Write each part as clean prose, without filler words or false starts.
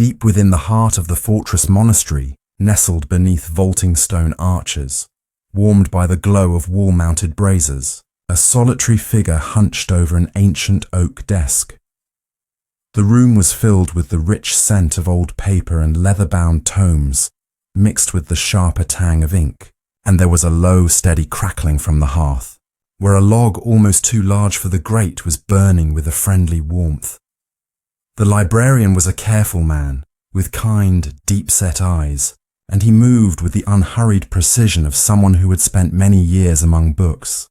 deep within the heart of the fortress monastery, nestled beneath vaulting stone arches, warmed by the glow of wall-mounted braziers, a solitary figure hunched over an ancient oak desk. The room was filled with the rich scent of old paper and leather-bound tomes, mixed with the sharper tang of ink, and there was a low, steady crackling from the hearth, where a log almost too large for the grate was burning with a friendly warmth. The librarian was a careful man, with kind, deep-set eyes, and he moved with the unhurried precision of someone who had spent many years among books.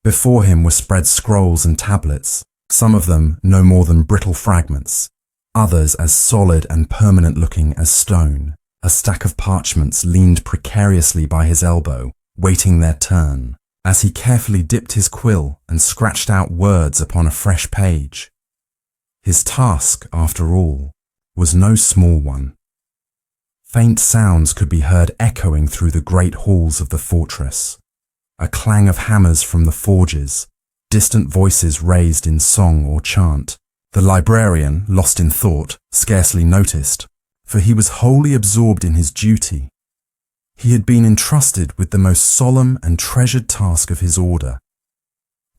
Before him were spread scrolls and tablets, some of them no more than brittle fragments, others as solid and permanent-looking as stone. A stack of parchments leaned precariously by his elbow, waiting their turn, as he carefully dipped his quill and scratched out words upon a fresh page. His task, after all, was no small one. Faint sounds could be heard echoing through the great halls of the fortress. A clang of hammers from the forges, distant voices raised in song or chant. The librarian, lost in thought, scarcely noticed, for he was wholly absorbed in his duty. He had been entrusted with the most solemn and treasured task of his order,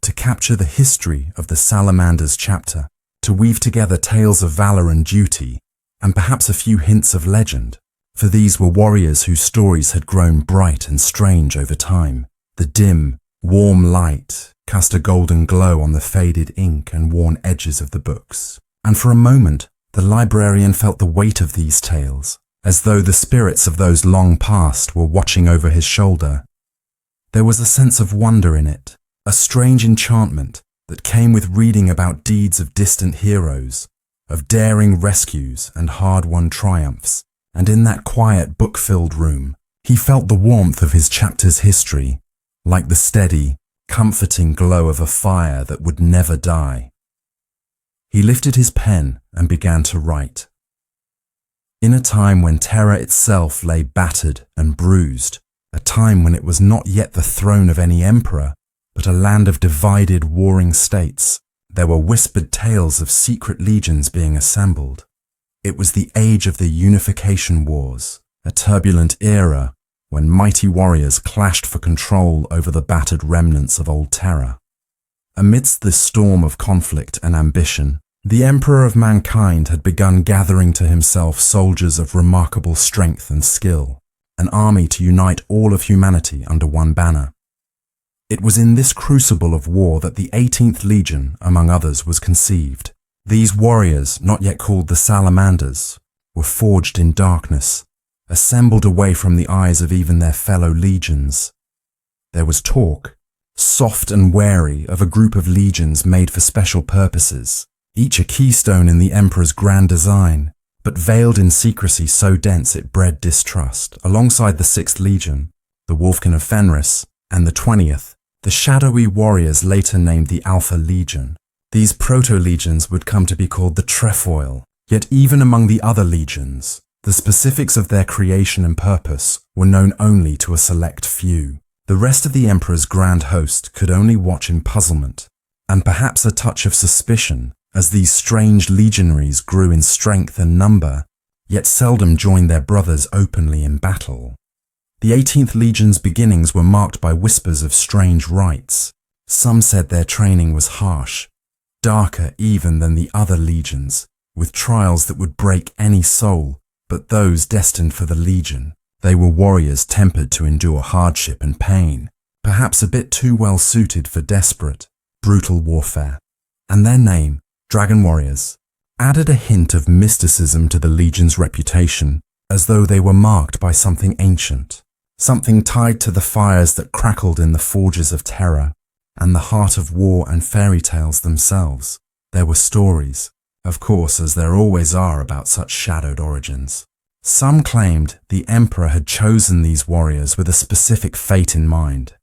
to capture the history of the Salamanders chapter, to weave together tales of valor and duty, and perhaps a few hints of legend, for these were warriors whose stories had grown bright and strange over time. The dim, warm light cast a golden glow on the faded ink and worn edges of the books, and for a moment the librarian felt the weight of these tales, as though the spirits of those long past were watching over his shoulder. There was a sense of wonder in it, a strange enchantment that came with reading about deeds of distant heroes, of daring rescues and hard-won triumphs, and in that quiet book-filled room, he felt the warmth of his chapter's history, like the steady, comforting glow of a fire that would never die. He lifted his pen and began to write. In a time when terror itself lay battered and bruised, a time when it was not yet the throne of any emperor, but a land of divided, warring states, there were whispered tales of secret legions being assembled. It was the age of the Unification Wars, a turbulent era when mighty warriors clashed for control over the battered remnants of old terror. Amidst this storm of conflict and ambition, the Emperor of mankind had begun gathering to himself soldiers of remarkable strength and skill, an army to unite all of humanity under one banner. It was in this crucible of war that the 18th Legion, among others, was conceived. These warriors, not yet called the Salamanders, were forged in darkness, assembled away from the eyes of even their fellow legions. There was talk, soft and wary, of a group of legions made for special purposes, each a keystone in the Emperor's grand design, but veiled in secrecy so dense it bred distrust. Alongside the 6th Legion, the Wolfkin of Fenris, and the 20th, the shadowy warriors later named the Alpha Legion. These proto-legions would come to be called the Trefoil. Yet even among the other legions, the specifics of their creation and purpose were known only to a select few. The rest of the Emperor's grand host could only watch in puzzlement, and perhaps a touch of suspicion, as these strange legionaries grew in strength and number, yet seldom joined their brothers openly in battle. The 18th Legion's beginnings were marked by whispers of strange rites. Some said their training was harsh, darker even than the other legions, with trials that would break any soul but those destined for the Legion. They were warriors tempered to endure hardship and pain, perhaps a bit too well suited for desperate, brutal warfare. And their name, Dragon Warriors, added a hint of mysticism to the Legion's reputation, as though they were marked by something ancient, something tied to the fires that crackled in the forges of terror, and the heart of war and fairy tales themselves. There were stories, of course, as there always are about such shadowed origins. Some claimed the Emperor had chosen these warriors with a specific fate in mind,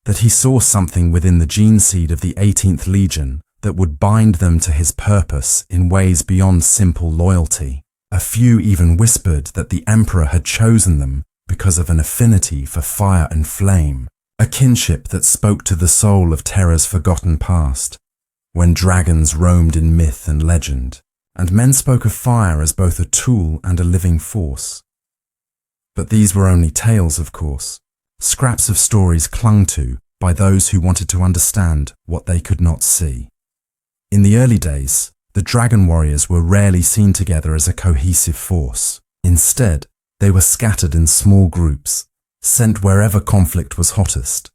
that he saw something within the gene seed of the 18th Legion that would bind them to his purpose in ways beyond simple loyalty. A few even whispered that the Emperor had chosen them because of an affinity for fire and flame, a kinship that spoke to the soul of terror's forgotten past, when dragons roamed in myth and legend. and men spoke of fire as both a tool and a living force. But these were only tales, of course, scraps of stories clung to by those who wanted to understand what they could not see. In the early days, the dragon warriors were rarely seen together as a cohesive force. Instead, they were scattered in small groups, sent wherever conflict was hottest,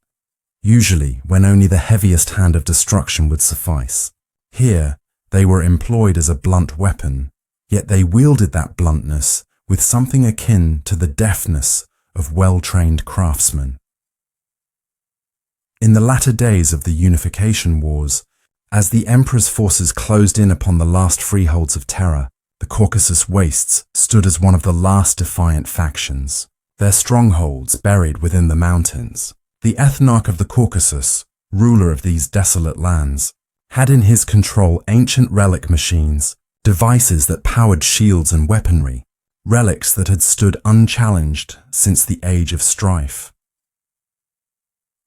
usually when only the heaviest hand of destruction would suffice. Here, they were employed as a blunt weapon, yet they wielded that bluntness with something akin to the deftness of well-trained craftsmen. In the latter days of the Unification Wars, as the Emperor's forces closed in upon the last freeholds of Terra, the Caucasus Wastes stood as one of the last defiant factions, their strongholds buried within the mountains. The Ethnarch of the Caucasus, ruler of these desolate lands, had in his control ancient relic machines, devices that powered shields and weaponry, relics that had stood unchallenged since the Age of Strife.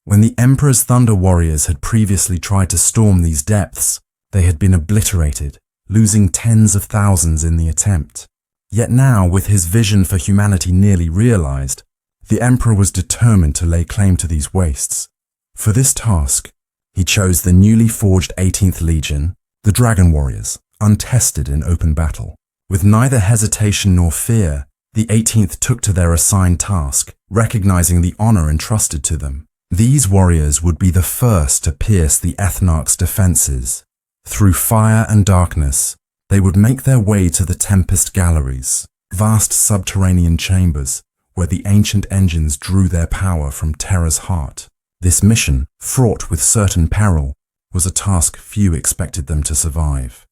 When the Emperor's Thunder Warriors had previously tried to storm these depths, they had been obliterated, losing tens of thousands in the attempt. Yet now, with his vision for humanity nearly realized, the Emperor was determined to lay claim to these wastes. For this task, he chose the newly forged 18th Legion, the Dragon Warriors, untested in open battle. With neither hesitation nor fear, the 18th took to their assigned task, recognizing the honor entrusted to them. These warriors would be the first to pierce the Ethnarch's defenses. Through fire and darkness, they would make their way to the Tempest Galleries, vast subterranean chambers where the ancient engines drew their power from Terra's heart. This mission, fraught with certain peril, was a task few expected them to survive.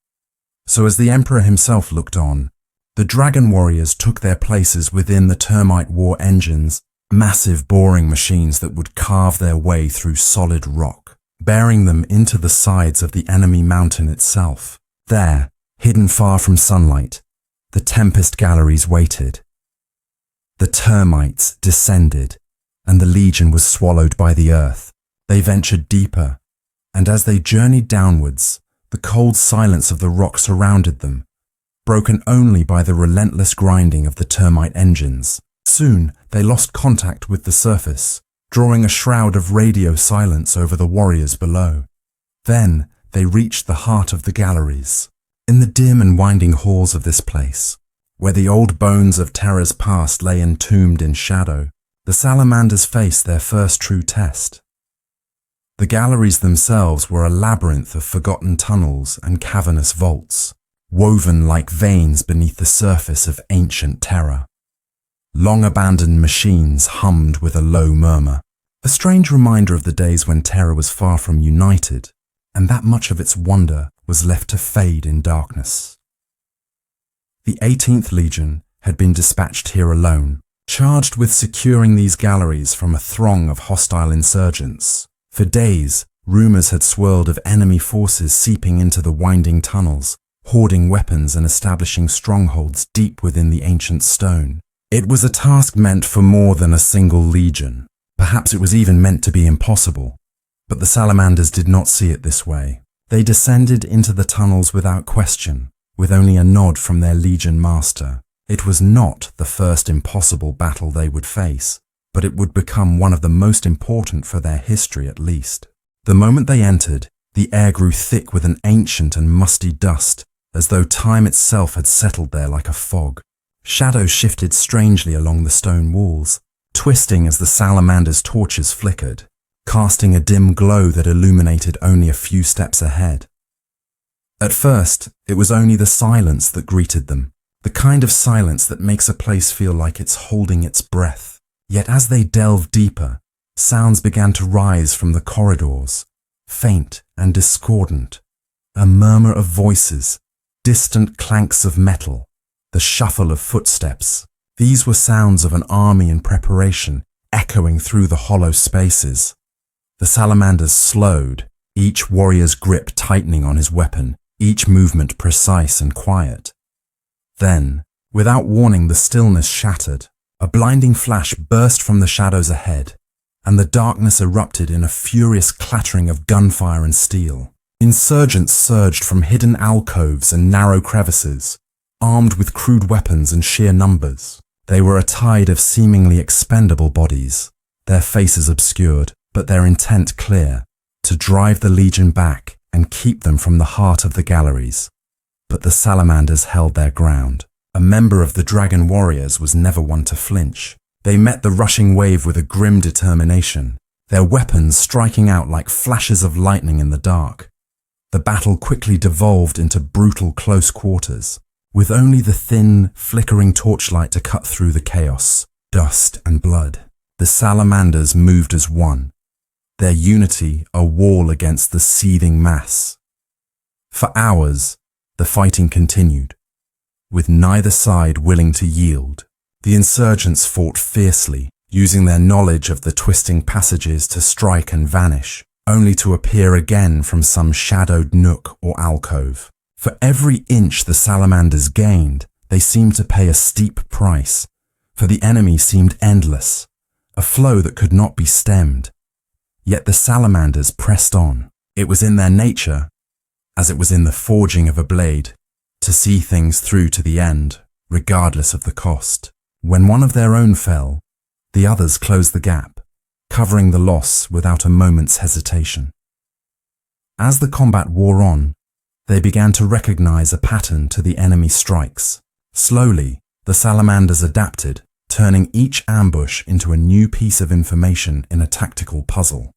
So as the Emperor himself looked on, the Dragon Warriors took their places within the termite war engines, massive boring machines that would carve their way through solid rock, bearing them into the sides of the enemy mountain itself. There, hidden far from sunlight, the Tempest Galleries waited. The termites descended, and the Legion was swallowed by the earth. They ventured deeper, and as they journeyed downwards, the cold silence of the rock surrounded them, broken only by the relentless grinding of the termite engines. Soon, they lost contact with the surface, drawing a shroud of radio silence over the warriors below. Then, they reached the heart of the galleries. In the dim and winding halls of this place, where the old bones of Terra's past lay entombed in shadow, the Salamanders faced their first true test. The galleries themselves were a labyrinth of forgotten tunnels and cavernous vaults, woven like veins beneath the surface of ancient Terra. Long-abandoned machines hummed with a low murmur, a strange reminder of the days when Terra was far from united, and that much of its wonder was left to fade in darkness. The 18th Legion had been dispatched here alone, charged with securing these galleries from a throng of hostile insurgents. For days, rumors had swirled of enemy forces seeping into the winding tunnels, hoarding weapons and establishing strongholds deep within the ancient stone. It was a task meant for more than a single legion. Perhaps it was even meant to be impossible. But the Salamanders did not see it this way. They descended into the tunnels without question, with only a nod from their legion master. It was not the first impossible battle they would face, but it would become one of the most important for their history at least. The moment they entered, the air grew thick with an ancient and musty dust, as though time itself had settled there like a fog. Shadows shifted strangely along the stone walls, twisting as the Salamander's torches flickered, casting a dim glow that illuminated only a few steps ahead. At first, it was only the silence that greeted them, the kind of silence that makes a place feel like it's holding its breath. Yet as they delved deeper, sounds began to rise from the corridors, faint and discordant, a murmur of voices, distant clanks of metal, the shuffle of footsteps. These were sounds of an army in preparation, echoing through the hollow spaces. The Salamanders slowed, each warrior's grip tightening on his weapon, each movement precise and quiet. Then, without warning, the stillness shattered. A blinding flash burst from the shadows ahead, and the darkness erupted in a furious clattering of gunfire and steel. Insurgents surged from hidden alcoves and narrow crevices, armed with crude weapons and sheer numbers. They were a tide of seemingly expendable bodies, their faces obscured, but their intent clear, to drive the legion back and keep them from the heart of the galleries. But the Salamanders held their ground. A member of the Dragon Warriors was never one to flinch. They met the rushing wave with a grim determination, their weapons striking out like flashes of lightning in the dark. The battle quickly devolved into brutal close quarters, with only the thin, flickering torchlight to cut through the chaos, dust and blood. The Salamanders moved as one, their unity a wall against the seething mass. For hours, the fighting continued, with neither side willing to yield. The insurgents fought fiercely, using their knowledge of the twisting passages to strike and vanish, only to appear again from some shadowed nook or alcove. For every inch the Salamanders gained, they seemed to pay a steep price, for the enemy seemed endless, a flow that could not be stemmed. Yet the Salamanders pressed on. It was in their nature, as it was in the forging of a blade, to see things through to the end, regardless of the cost. When one of their own fell, the others closed the gap, covering the loss without a moment's hesitation. As the combat wore on, they began to recognize a pattern to the enemy strikes. Slowly, the Salamanders adapted, turning each ambush into a new piece of information in a tactical puzzle.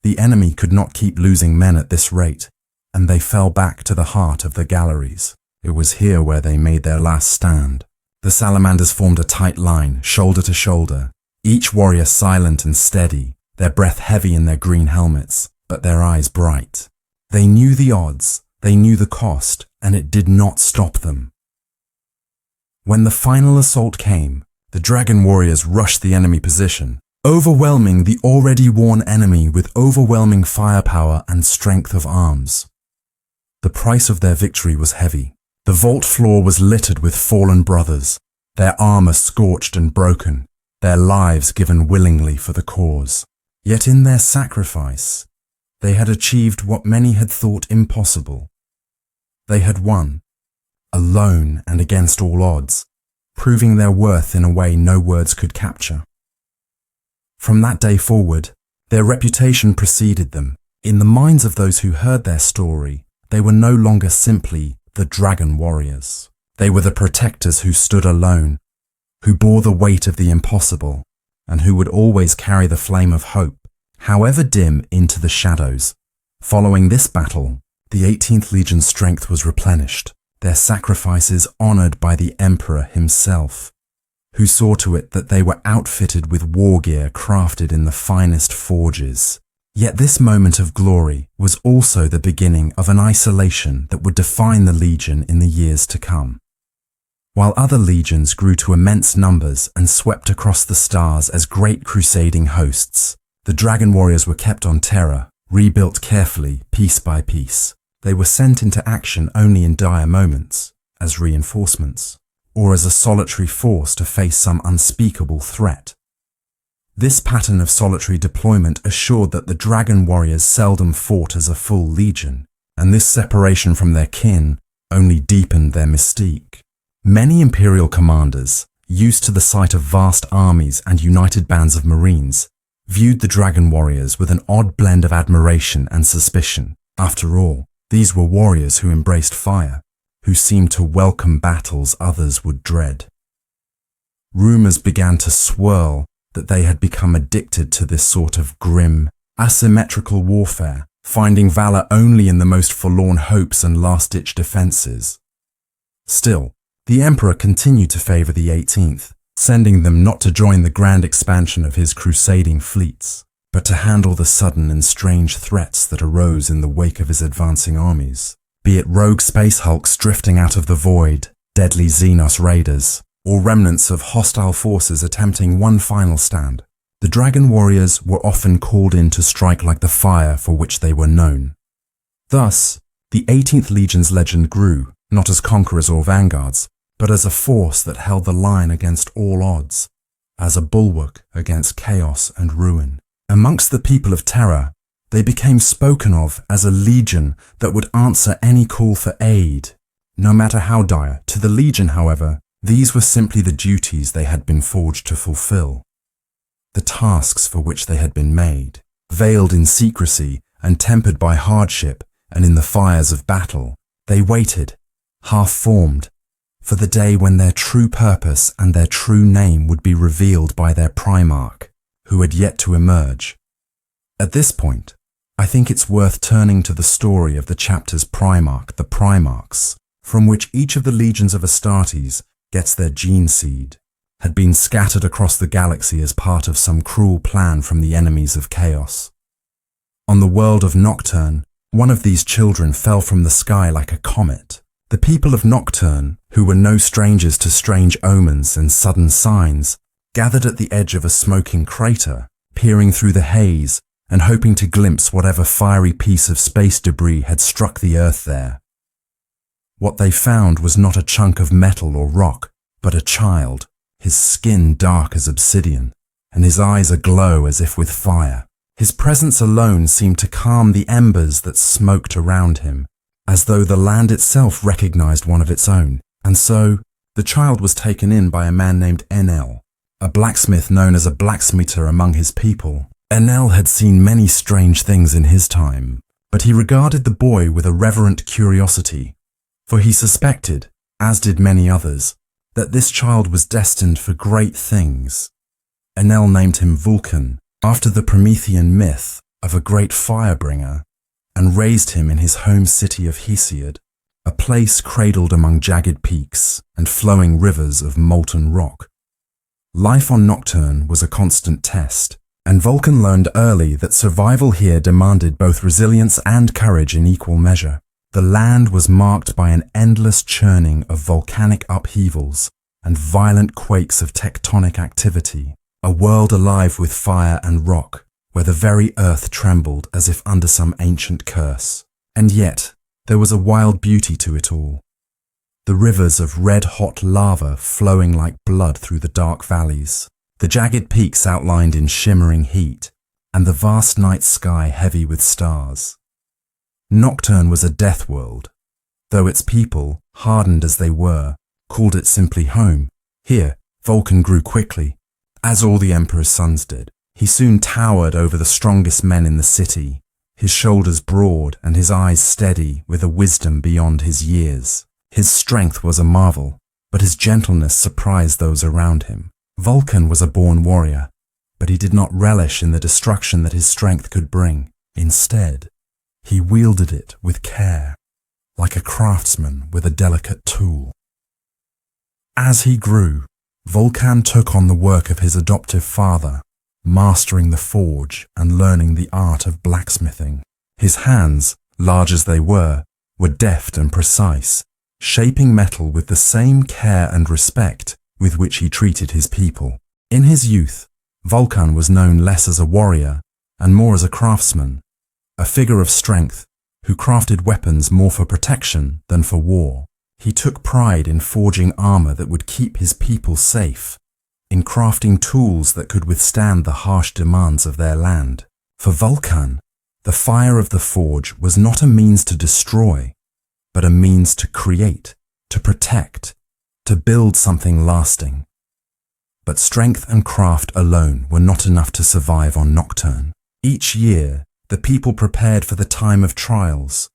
The enemy could not keep losing men at this rate, and they fell back to the heart of the galleries. It was here where they made their last stand. The Salamanders formed a tight line, shoulder to shoulder, each warrior silent and steady, their breath heavy in their green helmets, but their eyes bright. They knew the odds, they knew the cost, and it did not stop them. When the final assault came, the Dragon Warriors rushed the enemy position, overwhelming the already worn enemy with overwhelming firepower and strength of arms. The price of their victory was heavy. The vault floor was littered with fallen brothers, their armor scorched and broken, their lives given willingly for the cause. Yet in their sacrifice, they had achieved what many had thought impossible. They had won, alone and against all odds, proving their worth in a way no words could capture. From that day forward, their reputation preceded them. In the minds of those who heard their story, they were no longer simply the Dragon Warriors. They were the protectors who stood alone, who bore the weight of the impossible, and who would always carry the flame of hope, however dim, into the shadows. Following this battle, the 18th Legion's strength was replenished, their sacrifices honored by the Emperor himself, who saw to it that they were outfitted with war gear crafted in the finest forges. Yet this moment of glory was also the beginning of an isolation that would define the Legion in the years to come. While other legions grew to immense numbers and swept across the stars as great crusading hosts, the Dragon Warriors were kept on Terra, rebuilt carefully, piece by piece. They were sent into action only in dire moments, as reinforcements, or as a solitary force to face some unspeakable threat. This pattern of solitary deployment assured that the Dragon Warriors seldom fought as a full legion, and this separation from their kin only deepened their mystique. Many Imperial commanders, used to the sight of vast armies and united bands of Marines, viewed the Dragon Warriors with an odd blend of admiration and suspicion. After all, these were warriors who embraced fire, who seemed to welcome battles others would dread. Rumors began to swirl that they had become addicted to this sort of grim, asymmetrical warfare, finding valor only in the most forlorn hopes and last-ditch defenses. Still, the Emperor continued to favor the 18th, sending them not to join the grand expansion of his crusading fleets, but to handle the sudden and strange threats that arose in the wake of his advancing armies, be it rogue space hulks drifting out of the void, deadly Xenos raiders, or remnants of hostile forces attempting one final stand. The Dragon Warriors were often called in to strike like the fire for which they were known. Thus, the 18th Legion's legend grew, not as conquerors or vanguards, but as a force that held the line against all odds, as a bulwark against chaos and ruin. Amongst the people of Terra, They became spoken of as a legion that would answer any call for aid, no matter how dire. To the legion, however, these were simply the duties they had been forged to fulfill, the tasks for which they had been made, veiled in secrecy and tempered by hardship and in the fires of battle. They waited, half-formed, for the day when their true purpose and their true name would be revealed by their Primarch, who had yet to emerge. At this point, I think it's worth turning to the story of the chapter's Primarch, the Primarchs, from which each of the legions of Astartes gets their gene seed, had been scattered across the galaxy as part of some cruel plan from the enemies of chaos. On the world of Nocturne, one of these children fell from the sky like a comet. The people of Nocturne, who were no strangers to strange omens and sudden signs, gathered at the edge of a smoking crater, peering through the haze and hoping to glimpse whatever fiery piece of space debris had struck the earth there. What they found was not a chunk of metal or rock, but a child, his skin dark as obsidian, and his eyes aglow as if with fire. His presence alone seemed to calm the embers that smoked around him, as though the land itself recognized one of its own. And so, the child was taken in by a man named Enel, a blacksmith known as a blacksmither among his people. Enel had seen many strange things in his time, but he regarded the boy with a reverent curiosity, for he suspected, as did many others, that this child was destined for great things. Enel named him Vulcan, after the Promethean myth of a great firebringer, and raised him in his home city of Hesiod, a place cradled among jagged peaks and flowing rivers of molten rock. Life on Nocturne was a constant test, and Vulcan learned early that survival here demanded both resilience and courage in equal measure. The land was marked by an endless churning of volcanic upheavals and violent quakes of tectonic activity, a world alive with fire and rock, where the very earth trembled as if under some ancient curse. And yet, there was a wild beauty to it all. The rivers of red-hot lava flowing like blood through the dark valleys, the jagged peaks outlined in shimmering heat, and the vast night sky heavy with stars. Nocturne was a death world, though its people, hardened as they were, called it simply home. Here, Vulcan grew quickly, as all the Emperor's sons did. He soon towered over the strongest men in the city, his shoulders broad and his eyes steady with a wisdom beyond his years. His strength was a marvel, but his gentleness surprised those around him. Vulcan was a born warrior, but he did not relish in the destruction that his strength could bring. Instead, he wielded it with care, like a craftsman with a delicate tool. As he grew, Vulcan took on the work of his adoptive father, mastering the forge and learning the art of blacksmithing. His hands, large as they were deft and precise, shaping metal with the same care and respect with which he treated his people. In his youth, Vulcan was known less as a warrior and more as a craftsman, a figure of strength who crafted weapons more for protection than for war. He took pride in forging armor that would keep his people safe, in crafting tools that could withstand the harsh demands of their land. For Vulcan, the fire of the forge was not a means to destroy, but a means to create, to protect, to build something lasting. But strength and craft alone were not enough to survive on Nocturne. Each year, the people prepared for the time of trials,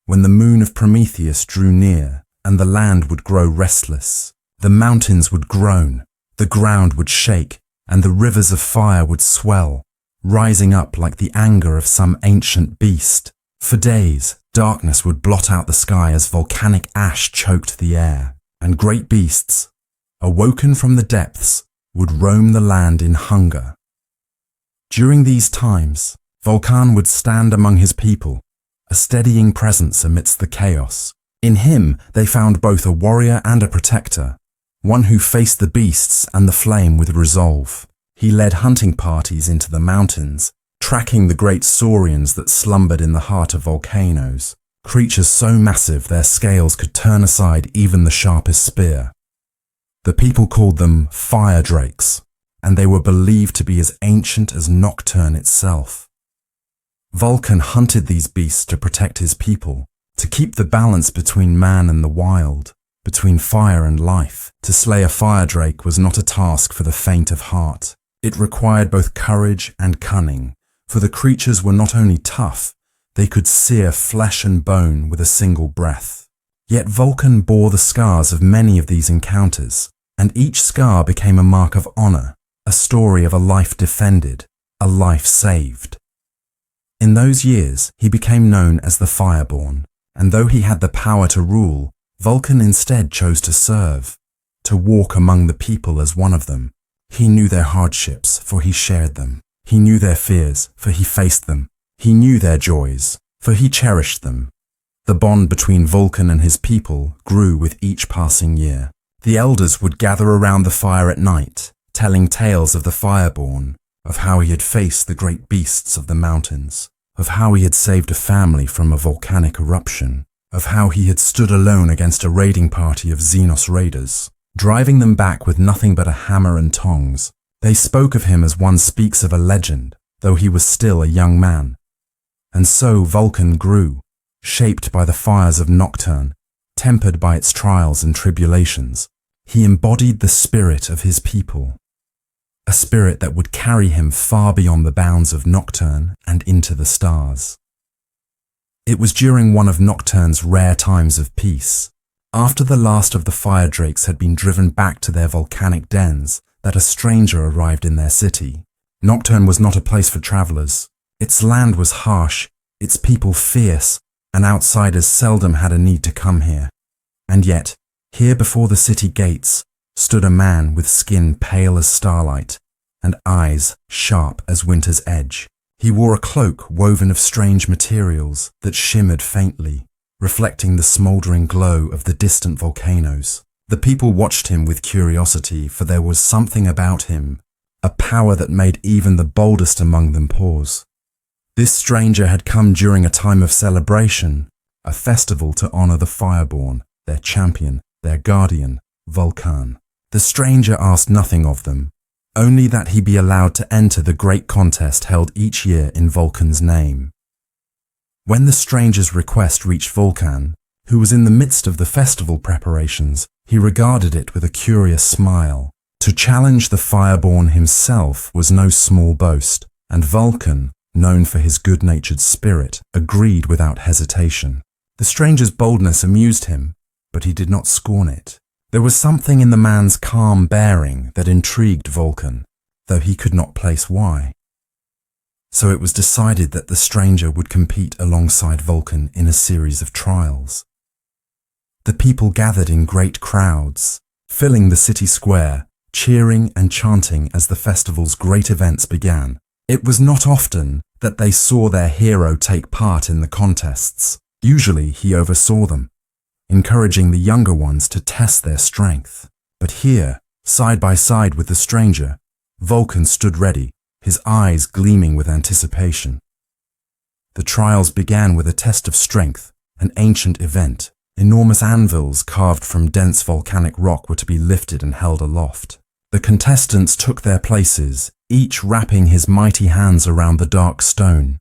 when the moon of Prometheus drew near and the land would grow restless. The mountains would groan, the ground would shake, and the rivers of fire would swell, rising up like the anger of some ancient beast. For days, darkness would blot out the sky as volcanic ash choked the air, and great beasts, awoken from the depths, would roam the land in hunger. During these times, Vulcan would stand among his people, a steadying presence amidst the chaos. In him, they found both a warrior and a protector, one who faced the beasts and the flame with resolve. He led hunting parties into the mountains, tracking the great saurians that slumbered in the heart of volcanoes, creatures so massive their scales could turn aside even the sharpest spear. The people called them fire drakes, and they were believed to be as ancient as Nocturne itself. Vulcan hunted these beasts to protect his people, to keep the balance between man and the wild, between fire and life. To slay a fire drake was not a task for the faint of heart. It required both courage and cunning, for the creatures were not only tough, they could sear flesh and bone with a single breath. Yet Vulcan bore the scars of many of these encounters, and each scar became a mark of honor, a story of a life defended, a life saved. In those years, he became known as the Fireborn, and though he had the power to rule, Vulcan instead chose to serve, to walk among the people as one of them. He knew their hardships, for he shared them. He knew their fears, for he faced them. He knew their joys, for he cherished them. The bond between Vulcan and his people grew with each passing year. The elders would gather around the fire at night, telling tales of the Fireborn, of how he had faced the great beasts of the mountains, of how he had saved a family from a volcanic eruption, of how he had stood alone against a raiding party of Xenos raiders, driving them back with nothing but a hammer and tongs. They spoke of him as one speaks of a legend, though he was still a young man. And so Vulcan grew, shaped by the fires of Nocturne, tempered by its trials and tribulations. He embodied the spirit of his people, a spirit that would carry him far beyond the bounds of Nocturne and into the stars. It was during one of Nocturne's rare times of peace, after the last of the fire drakes had been driven back to their volcanic dens, that a stranger arrived in their city. Nocturne was not a place for travelers. Its land was harsh, its people fierce, and outsiders seldom had a need to come here. And yet, here before the city gates, stood a man with skin pale as starlight, and eyes sharp as winter's edge. He wore a cloak woven of strange materials that shimmered faintly, reflecting the smouldering glow of the distant volcanoes. The people watched him with curiosity, for there was something about him, a power that made even the boldest among them pause. This stranger had come during a time of celebration, a festival to honor the Fireborn, their champion, their guardian, Vulcan. The stranger asked nothing of them, only that he be allowed to enter the great contest held each year in Vulcan's name. When the stranger's request reached Vulcan, who was in the midst of the festival preparations, he regarded it with a curious smile. To challenge the Fireborn himself was no small boast, and Vulcan, known for his good-natured spirit, agreed without hesitation. The stranger's boldness amused him, but he did not scorn it. There was something in the man's calm bearing that intrigued Vulcan, though he could not place why. So it was decided that the stranger would compete alongside Vulcan in a series of trials. The people gathered in great crowds, filling the city square, cheering and chanting as the festival's great events began. It was not often that they saw their hero take part in the contests. Usually he oversaw them, encouraging the younger ones to test their strength. But here, side by side with the stranger, Vulcan stood ready, his eyes gleaming with anticipation. The trials began with a test of strength, an ancient event. Enormous anvils carved from dense volcanic rock were to be lifted and held aloft. The contestants took their places, each wrapping his mighty hands around the dark stone.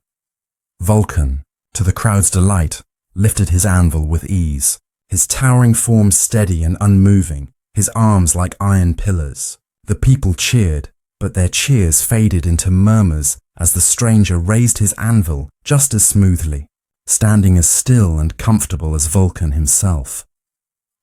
Vulcan, to the crowd's delight, lifted his anvil with ease, his towering form steady and unmoving, his arms like iron pillars. The people cheered, but their cheers faded into murmurs as the stranger raised his anvil just as smoothly, standing as still and comfortable as Vulcan himself.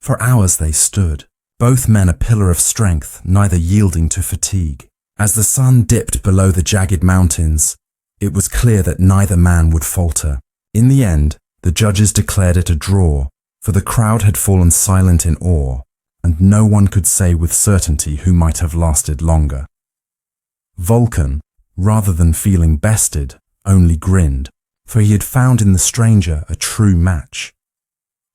For hours they stood, both men a pillar of strength, neither yielding to fatigue. As the sun dipped below the jagged mountains, it was clear that neither man would falter. In the end, the judges declared it a draw, for the crowd had fallen silent in awe, and no one could say with certainty who might have lasted longer. Vulcan, rather than feeling bested, only grinned, for he had found in the stranger a true match.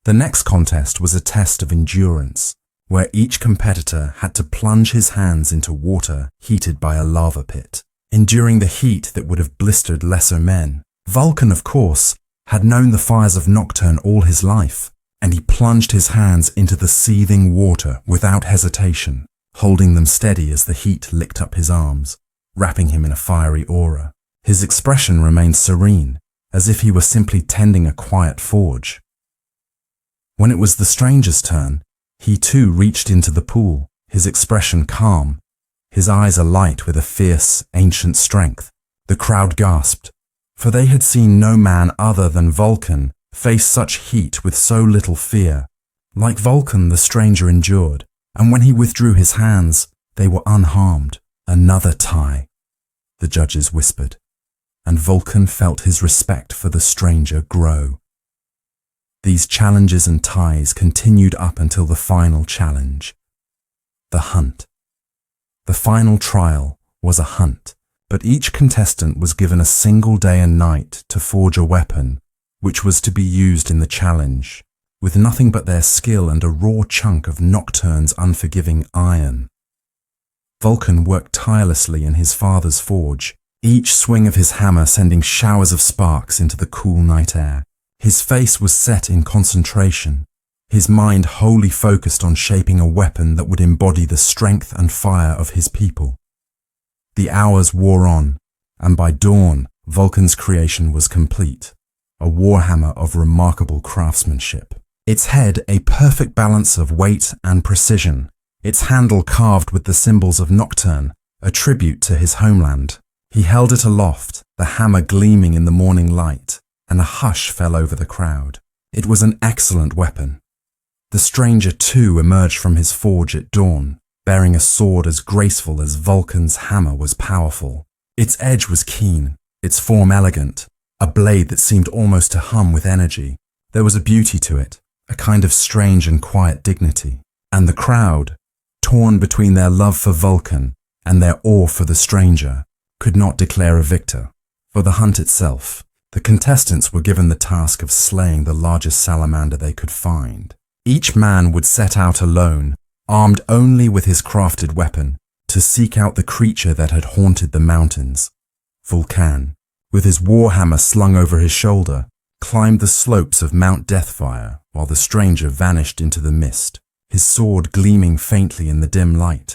The next contest was a test of endurance, where each competitor had to plunge his hands into water heated by a lava pit, enduring the heat that would have blistered lesser men. Vulcan, of course, had known the fires of Nocturne all his life, and he plunged his hands into the seething water without hesitation, holding them steady as the heat licked up his arms, wrapping him in a fiery aura. His expression remained serene, as if he were simply tending a quiet forge. When it was the stranger's turn, he too reached into the pool, his expression calm, his eyes alight with a fierce, ancient strength. The crowd gasped, for they had seen no man other than Vulcan face such heat with so little fear. Like Vulcan, the stranger endured, and when he withdrew his hands, they were unharmed. Another tie, the judges whispered, and Vulcan felt his respect for the stranger grow. These challenges and ties continued up until the final challenge, the hunt. The final trial was a hunt, but each contestant was given a single day and night to forge a weapon, which was to be used in the challenge, with nothing but their skill and a raw chunk of Nocturne's unforgiving iron. Vulcan worked tirelessly in his father's forge, each swing of his hammer sending showers of sparks into the cool night air. His face was set in concentration, his mind wholly focused on shaping a weapon that would embody the strength and fire of his people. The hours wore on, and by dawn, Vulcan's creation was complete, a warhammer of remarkable craftsmanship. Its head a perfect balance of weight and precision, its handle carved with the symbols of Nocturne, a tribute to his homeland. He held it aloft, the hammer gleaming in the morning light, and a hush fell over the crowd. It was an excellent weapon. The stranger too emerged from his forge at dawn, bearing a sword as graceful as Vulcan's hammer was powerful. Its edge was keen, its form elegant, a blade that seemed almost to hum with energy. There was a beauty to it, a kind of strange and quiet dignity. And the crowd, torn between their love for Vulcan and their awe for the stranger, could not declare a victor. For the hunt itself, the contestants were given the task of slaying the largest salamander they could find. Each man would set out alone, armed only with his crafted weapon, to seek out the creature that had haunted the mountains. Vulcan, with his warhammer slung over his shoulder, climbed the slopes of Mount Deathfire while the stranger vanished into the mist, his sword gleaming faintly in the dim light.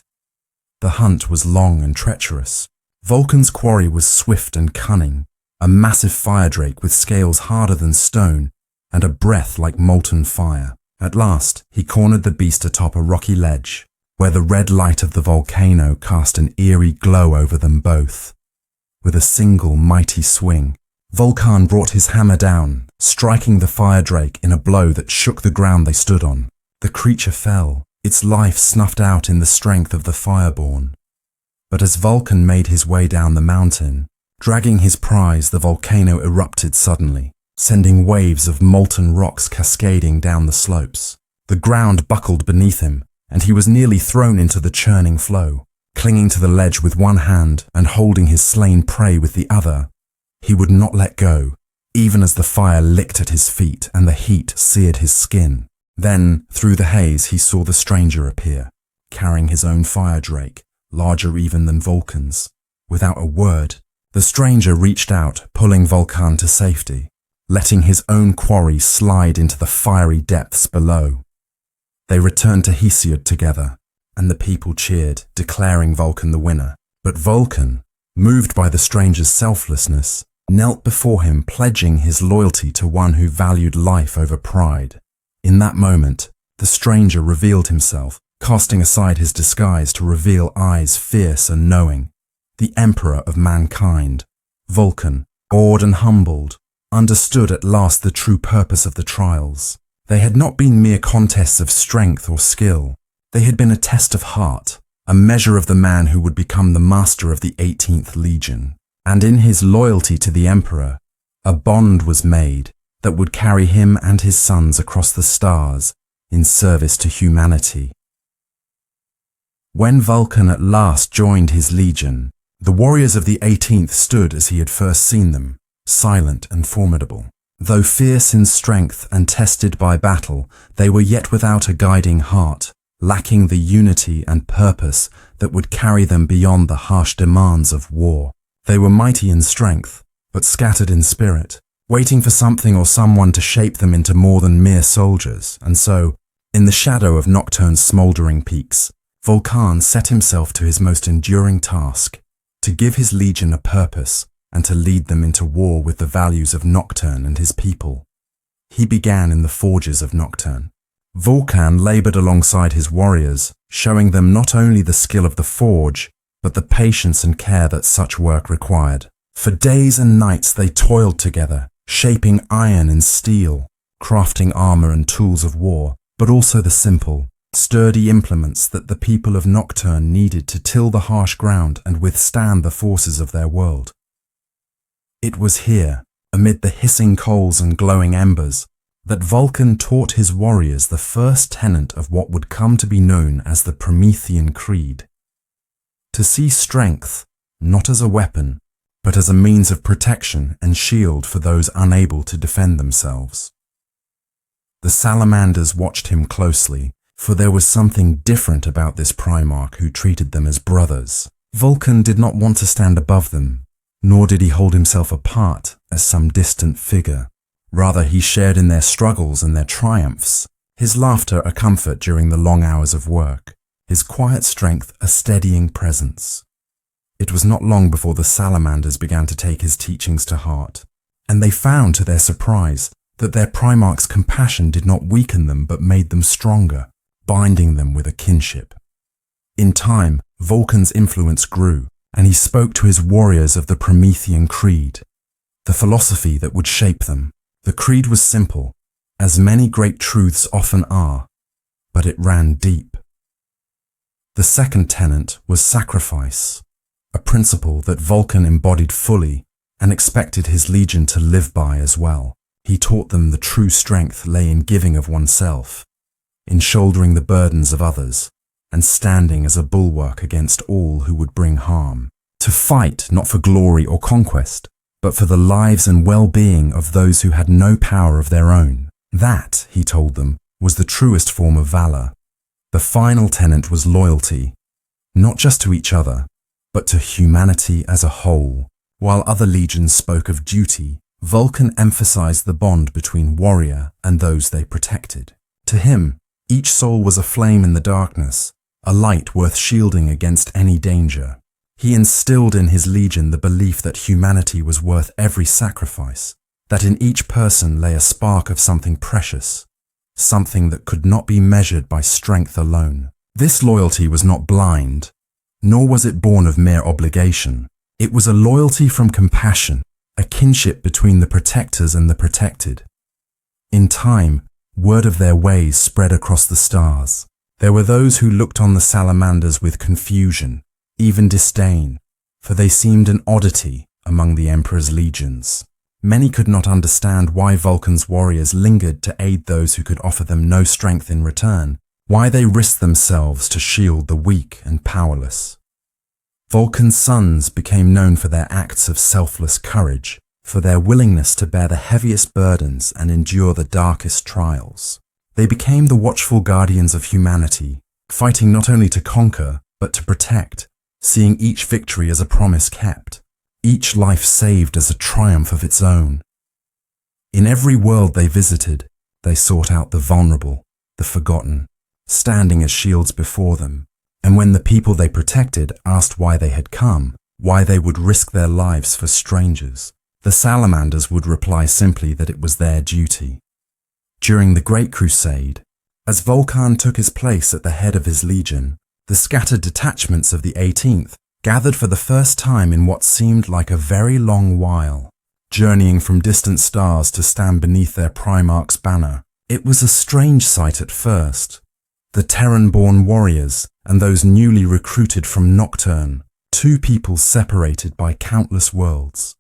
The hunt was long and treacherous. Vulcan's quarry was swift and cunning, a massive fire drake with scales harder than stone and a breath like molten fire. At last, he cornered the beast atop a rocky ledge, where the red light of the volcano cast an eerie glow over them both. With a single mighty swing, Vulcan brought his hammer down, striking the fire drake in a blow that shook the ground they stood on. The creature fell, its life snuffed out in the strength of the fireborn. But as Vulcan made his way down the mountain, dragging his prize, the volcano erupted suddenly, sending waves of molten rocks cascading down the slopes. The ground buckled beneath him, and he was nearly thrown into the churning flow. Clinging to the ledge with one hand and holding his slain prey with the other, he would not let go, even as the fire licked at his feet and the heat seared his skin. Then, through the haze, he saw the stranger appear, carrying his own fire drake, larger even than Vulcan's. Without a word, the stranger reached out, pulling Vulcan to safety, letting his own quarry slide into the fiery depths below. They returned to Hesiod together, and the people cheered, declaring Vulcan the winner. But Vulcan, moved by the stranger's selflessness, knelt before him, pledging his loyalty to one who valued life over pride. In that moment, the stranger revealed himself, casting aside his disguise to reveal eyes fierce and knowing. The emperor of mankind, Vulcan, awed and humbled, understood at last the true purpose of the trials. They had not been mere contests of strength or skill. They had been a test of heart, a measure of the man who would become the master of the 18th Legion. And in his loyalty to the emperor, a bond was made that would carry him and his sons across the stars in service to humanity. When Vulcan at last joined his legion, the warriors of the 18th stood as he had first seen them, silent and formidable. Though fierce in strength and tested by battle, they were yet without a guiding heart, lacking the unity and purpose that would carry them beyond the harsh demands of war. They were mighty in strength, but scattered in spirit, waiting for something or someone to shape them into more than mere soldiers. And so, in the shadow of Nocturne's smouldering peaks, Vulcan set himself to his most enduring task, to give his legion a purpose, and to lead them into war with the values of Nocturne and his people. He began in the forges of Nocturne. Vulcan labored alongside his warriors, showing them not only the skill of the forge, but the patience and care that such work required. For days and nights they toiled together, shaping iron and steel, crafting armor and tools of war, but also the simple, sturdy implements that the people of Nocturne needed to till the harsh ground and withstand the forces of their world. It was here, amid the hissing coals and glowing embers, that Vulcan taught his warriors the first tenet of what would come to be known as the Promethean Creed. To see strength, not as a weapon, but as a means of protection and shield for those unable to defend themselves. The Salamanders watched him closely, for there was something different about this Primarch who treated them as brothers. Vulcan did not want to stand above them, nor did he hold himself apart as some distant figure. Rather, he shared in their struggles and their triumphs, his laughter a comfort during the long hours of work, his quiet strength a steadying presence. It was not long before the Salamanders began to take his teachings to heart, and they found, to their surprise, that their Primarch's compassion did not weaken them but made them stronger, binding them with a kinship. In time, Vulcan's influence grew, and he spoke to his warriors of the Promethean Creed, the philosophy that would shape them. The creed was simple, as many great truths often are, but it ran deep. The second tenet was sacrifice, a principle that Vulcan embodied fully and expected his legion to live by as well. He taught them the true strength lay in giving of oneself, in shouldering the burdens of others, and standing as a bulwark against all who would bring harm. To fight not for glory or conquest, but for the lives and well-being of those who had no power of their own. That, he told them, was the truest form of valor. The final tenet was loyalty, not just to each other, but to humanity as a whole. While other legions spoke of duty, Vulcan emphasized the bond between warrior and those they protected. To him, each soul was a flame in the darkness, a light worth shielding against any danger. He instilled in his legion the belief that humanity was worth every sacrifice, that in each person lay a spark of something precious, something that could not be measured by strength alone. This loyalty was not blind, nor was it born of mere obligation. It was a loyalty from compassion, a kinship between the protectors and the protected. In time, word of their ways spread across the stars. There were those who looked on the Salamanders with confusion, even disdain, for they seemed an oddity among the Emperor's legions. Many could not understand why Vulcan's warriors lingered to aid those who could offer them no strength in return, why they risked themselves to shield the weak and powerless. Vulcan's sons became known for their acts of selfless courage, for their willingness to bear the heaviest burdens and endure the darkest trials. They became the watchful guardians of humanity, fighting not only to conquer, but to protect, seeing each victory as a promise kept, each life saved as a triumph of its own. In every world they visited, they sought out the vulnerable, the forgotten, standing as shields before them. And when the people they protected asked why they had come, why they would risk their lives for strangers, the Salamanders would reply simply that it was their duty. During the Great Crusade, as Vulcan took his place at the head of his legion, the scattered detachments of the 18th gathered for the first time in what seemed like a very long while, journeying from distant stars to stand beneath their Primarch's banner. It was a strange sight at first. The Terran-born warriors and those newly recruited from Nocturne, two peoples separated by countless worlds.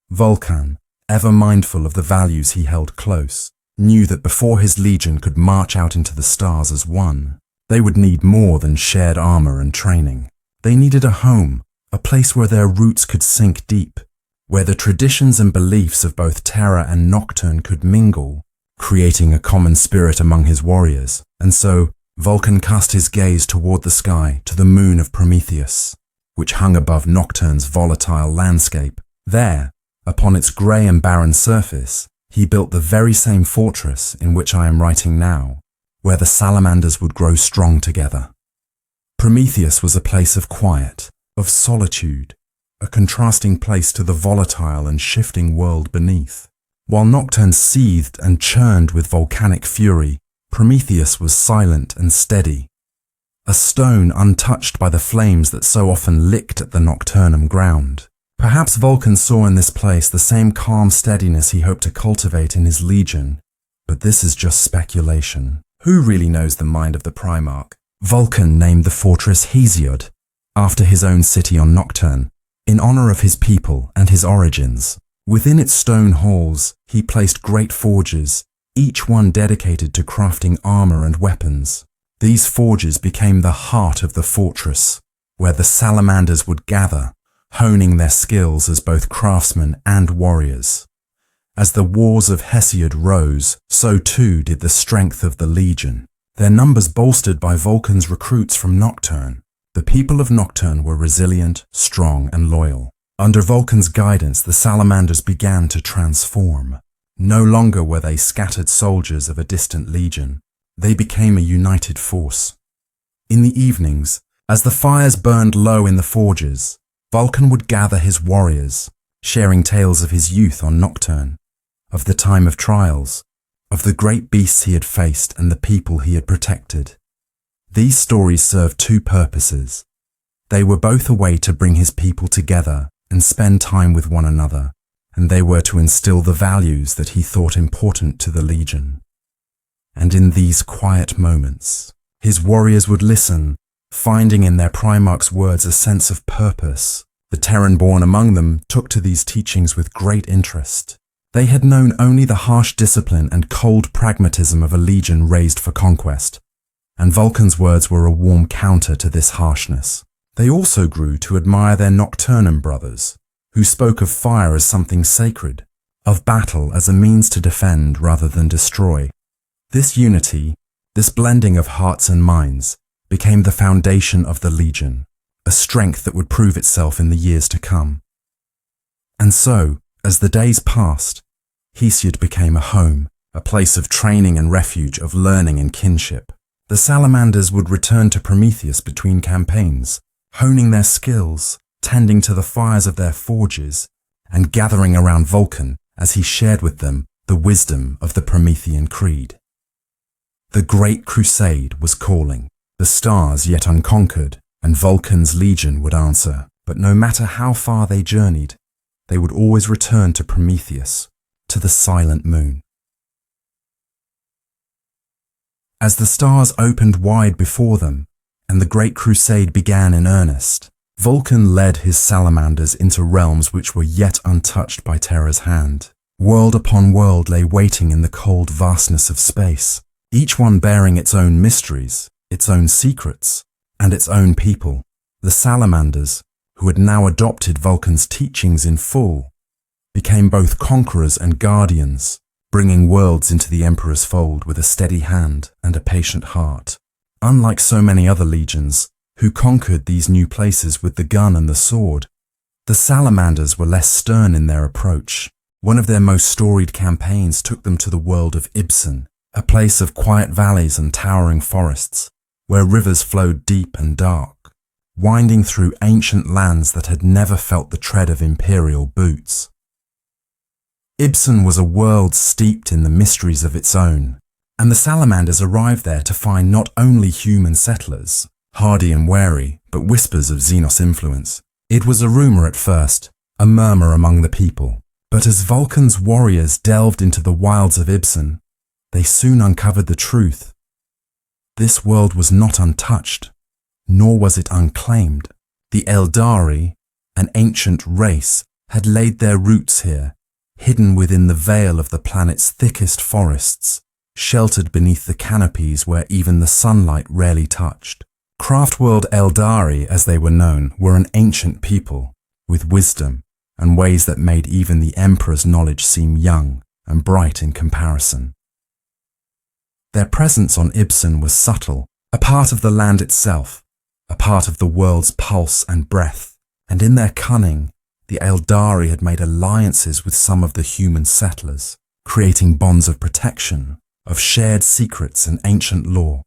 Vulcan, ever mindful of the values he held close, knew that before his legion could march out into the stars as one, they would need more than shared armor and training. They needed a home, a place where their roots could sink deep, where the traditions and beliefs of both Terra and Nocturne could mingle, creating a common spirit among his warriors. And so, Vulcan cast his gaze toward the sky to the moon of Prometheus, which hung above Nocturne's volatile landscape. There, upon its grey and barren surface, he built the very same fortress in which I am writing now, where the Salamanders would grow strong together. Prometheus was a place of quiet, of solitude, a contrasting place to the volatile and shifting world beneath. While Nocturne seethed and churned with volcanic fury, Prometheus was silent and steady, a stone untouched by the flames that so often licked at the Nocturnum ground. Perhaps Vulcan saw in this place the same calm steadiness he hoped to cultivate in his legion, but this is just speculation. Who really knows the mind of the Primarch? Vulcan named the fortress Hesiod, after his own city on Nocturne, in honor of his people and his origins. Within its stone halls, he placed great forges, each one dedicated to crafting armor and weapons. These forges became the heart of the fortress, where the Salamanders would gather, honing their skills as both craftsmen and warriors. As the wars of Hesiod rose, so too did the strength of the Legion, their numbers bolstered by Vulcan's recruits from Nocturne. The people of Nocturne were resilient, strong, and loyal. Under Vulcan's guidance, the Salamanders began to transform. No longer were they scattered soldiers of a distant legion. They became a united force. In the evenings, as the fires burned low in the forges, Vulcan would gather his warriors, sharing tales of his youth on Nocturne, of the time of trials, of the great beasts he had faced and the people he had protected. These stories served two purposes. They were both a way to bring his people together and spend time with one another, and they were to instill the values that he thought important to the Legion. And in these quiet moments, his warriors would listen, finding in their Primarch's words a sense of purpose. The Terran-born among them took to these teachings with great interest. They had known only the harsh discipline and cold pragmatism of a legion raised for conquest, and Vulcan's words were a warm counter to this harshness. They also grew to admire their Nocturnum brothers, who spoke of fire as something sacred, of battle as a means to defend rather than destroy. This unity, this blending of hearts and minds, became the foundation of the Legion, a strength that would prove itself in the years to come. And so, as the days passed, Hesiod became a home, a place of training and refuge, of learning and kinship. The Salamanders would return to Prometheus between campaigns, honing their skills, tending to the fires of their forges, and gathering around Vulcan as he shared with them the wisdom of the Promethean creed. The Great Crusade was calling, the stars yet unconquered, and Vulcan's legion would answer. But no matter how far they journeyed, they would always return to Prometheus, to the silent moon. As the stars opened wide before them, and the Great Crusade began in earnest, Vulcan led his salamanders into realms which were yet untouched by Terra's hand. World upon world lay waiting in the cold vastness of space, each one bearing its own mysteries, its own secrets, and its own people. The Salamanders, who had now adopted Vulcan's teachings in full, became both conquerors and guardians, bringing worlds into the Emperor's fold with a steady hand and a patient heart. Unlike so many other legions, who conquered these new places with the gun and the sword, the Salamanders were less stern in their approach. One of their most storied campaigns took them to the world of Ibsen, a place of quiet valleys and towering forests, where rivers flowed deep and dark, winding through ancient lands that had never felt the tread of imperial boots. Ibsen was a world steeped in the mysteries of its own, and the Salamanders arrived there to find not only human settlers, hardy and wary, but whispers of Xenos influence. It was a rumor at first, a murmur among the people, but as Vulcan's warriors delved into the wilds of Ibsen, they soon uncovered the truth. This world was not untouched, nor was it unclaimed. The Eldari, an ancient race, had laid their roots here, hidden within the veil of the planet's thickest forests, sheltered beneath the canopies where even the sunlight rarely touched. Craftworld Eldari, as they were known, were an ancient people, with wisdom and ways that made even the Emperor's knowledge seem young and bright in comparison. Their presence on Ibsen was subtle, a part of the land itself, a part of the world's pulse and breath, and in their cunning, the Eldari had made alliances with some of the human settlers, creating bonds of protection, of shared secrets and ancient lore.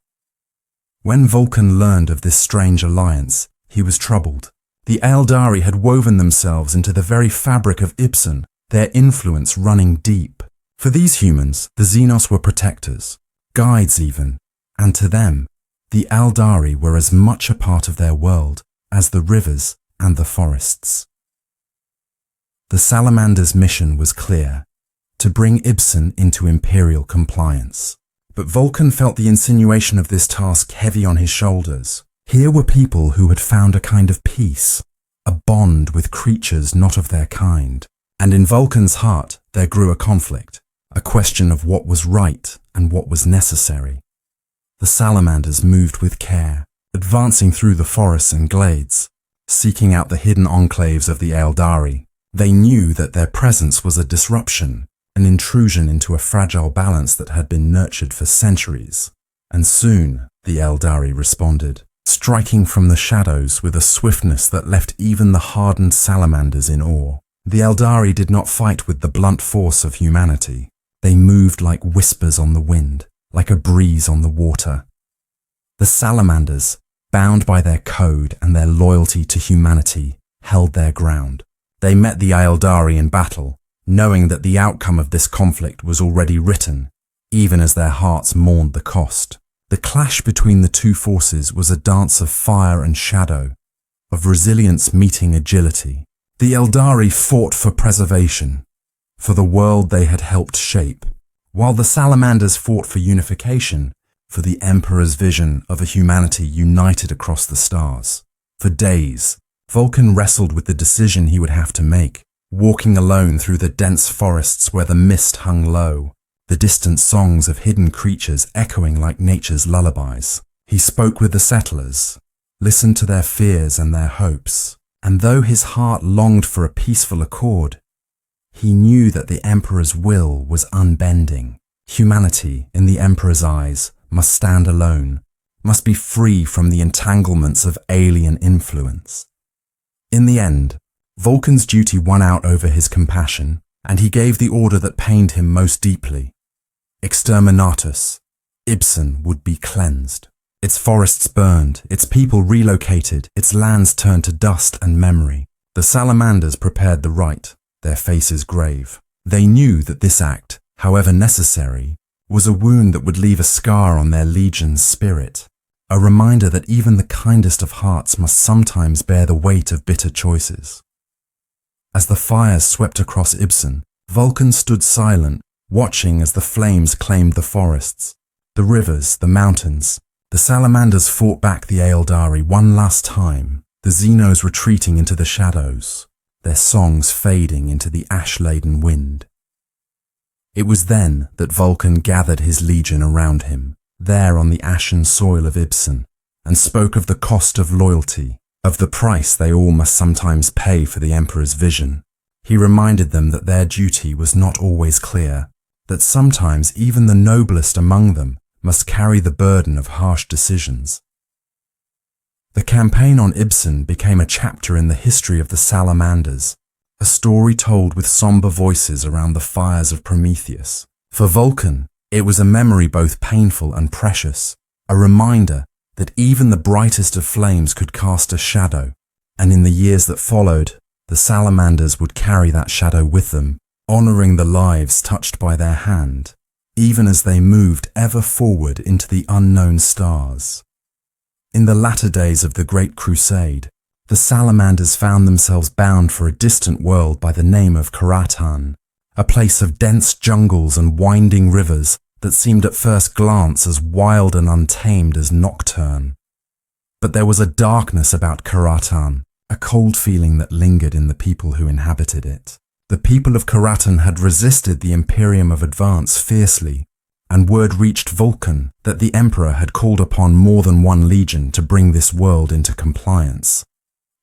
When Vulcan learned of this strange alliance, he was troubled. The Eldari had woven themselves into the very fabric of Ibsen, their influence running deep. For these humans, the Xenos were protectors, guides even, and to them, the Eldari were as much a part of their world as the rivers and the forests. The Salamanders' mission was clear: to bring Ibsen into Imperial compliance. But Vulcan felt the insinuation of this task heavy on his shoulders. Here were people who had found a kind of peace, a bond with creatures not of their kind. And in Vulcan's heart there grew a conflict, a question of what was right and what was necessary. The Salamanders moved with care, advancing through the forests and glades, seeking out the hidden enclaves of the Eldari. They knew that their presence was a disruption, an intrusion into a fragile balance that had been nurtured for centuries. And soon, the Eldari responded, striking from the shadows with a swiftness that left even the hardened salamanders in awe. The Eldari did not fight with the blunt force of humanity. They moved like whispers on the wind, like a breeze on the water. The salamanders, bound by their code and their loyalty to humanity, held their ground. They met the Eldari in battle, knowing that the outcome of this conflict was already written, even as their hearts mourned the cost. The clash between the two forces was a dance of fire and shadow, of resilience meeting agility. The Eldari fought for preservation, for the world they had helped shape, while the Salamanders fought for unification, for the Emperor's vision of a humanity united across the stars. For days, Vulcan wrestled with the decision he would have to make, walking alone through the dense forests where the mist hung low, the distant songs of hidden creatures echoing like nature's lullabies. He spoke with the settlers, listened to their fears and their hopes, and though his heart longed for a peaceful accord, he knew that the Emperor's will was unbending. Humanity, in the Emperor's eyes, must stand alone, must be free from the entanglements of alien influence. In the end, Vulcan's duty won out over his compassion, and he gave the order that pained him most deeply. Exterminatus. Ibsen would be cleansed. Its forests burned, its people relocated, its lands turned to dust and memory. The Salamanders prepared the rite, their faces grave. They knew that this act, however necessary, was a wound that would leave a scar on their legion's spirit, a reminder that even the kindest of hearts must sometimes bear the weight of bitter choices. As the fires swept across Ibsen, Vulcan stood silent, watching as the flames claimed the forests, the rivers, the mountains. The Salamanders fought back the Eldari one last time, the Xenos retreating into the shadows, their songs fading into the ash-laden wind. It was then that Vulcan gathered his legion around him, there on the ashen soil of Ibsen, and spoke of the cost of loyalty, of the price they all must sometimes pay for the Emperor's vision. He reminded them that their duty was not always clear, that sometimes even the noblest among them must carry the burden of harsh decisions. The campaign on Ibsen became a chapter in the history of the Salamanders, a story told with somber voices around the fires of Prometheus. For Vulcan, it was a memory both painful and precious, a reminder that even the brightest of flames could cast a shadow, and in the years that followed, the Salamanders would carry that shadow with them, honouring the lives touched by their hand, even as they moved ever forward into the unknown stars. In the latter days of the Great Crusade, the Salamanders found themselves bound for a distant world by the name of Karatan, a place of dense jungles and winding rivers that seemed at first glance as wild and untamed as Nocturne. But there was a darkness about Karatan, a cold feeling that lingered in the people who inhabited it. The people of Karatan had resisted the Imperium of Advance fiercely, and word reached Vulcan that the Emperor had called upon more than one legion to bring this world into compliance.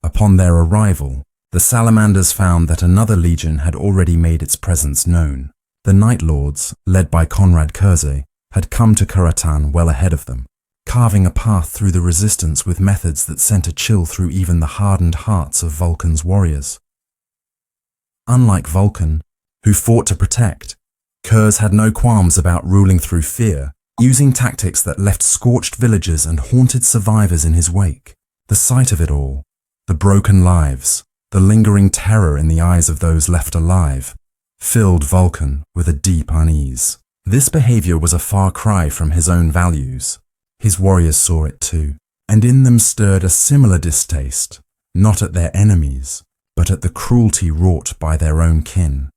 Upon their arrival, the Salamanders found that another legion had already made its presence known. The Night Lords, led by Conrad Kurze, had come to Karatan well ahead of them, carving a path through the resistance with methods that sent a chill through even the hardened hearts of Vulcan's warriors. Unlike Vulcan, who fought to protect, Kurz had no qualms about ruling through fear, using tactics that left scorched villages and haunted survivors in his wake. The sight of it all, The broken lives, the lingering terror in the eyes of those left alive, filled Vulcan with a deep unease. This behavior was a far cry from his own values. His warriors saw it too, and in them stirred a similar distaste, not at their enemies, but at the cruelty wrought by their own kin.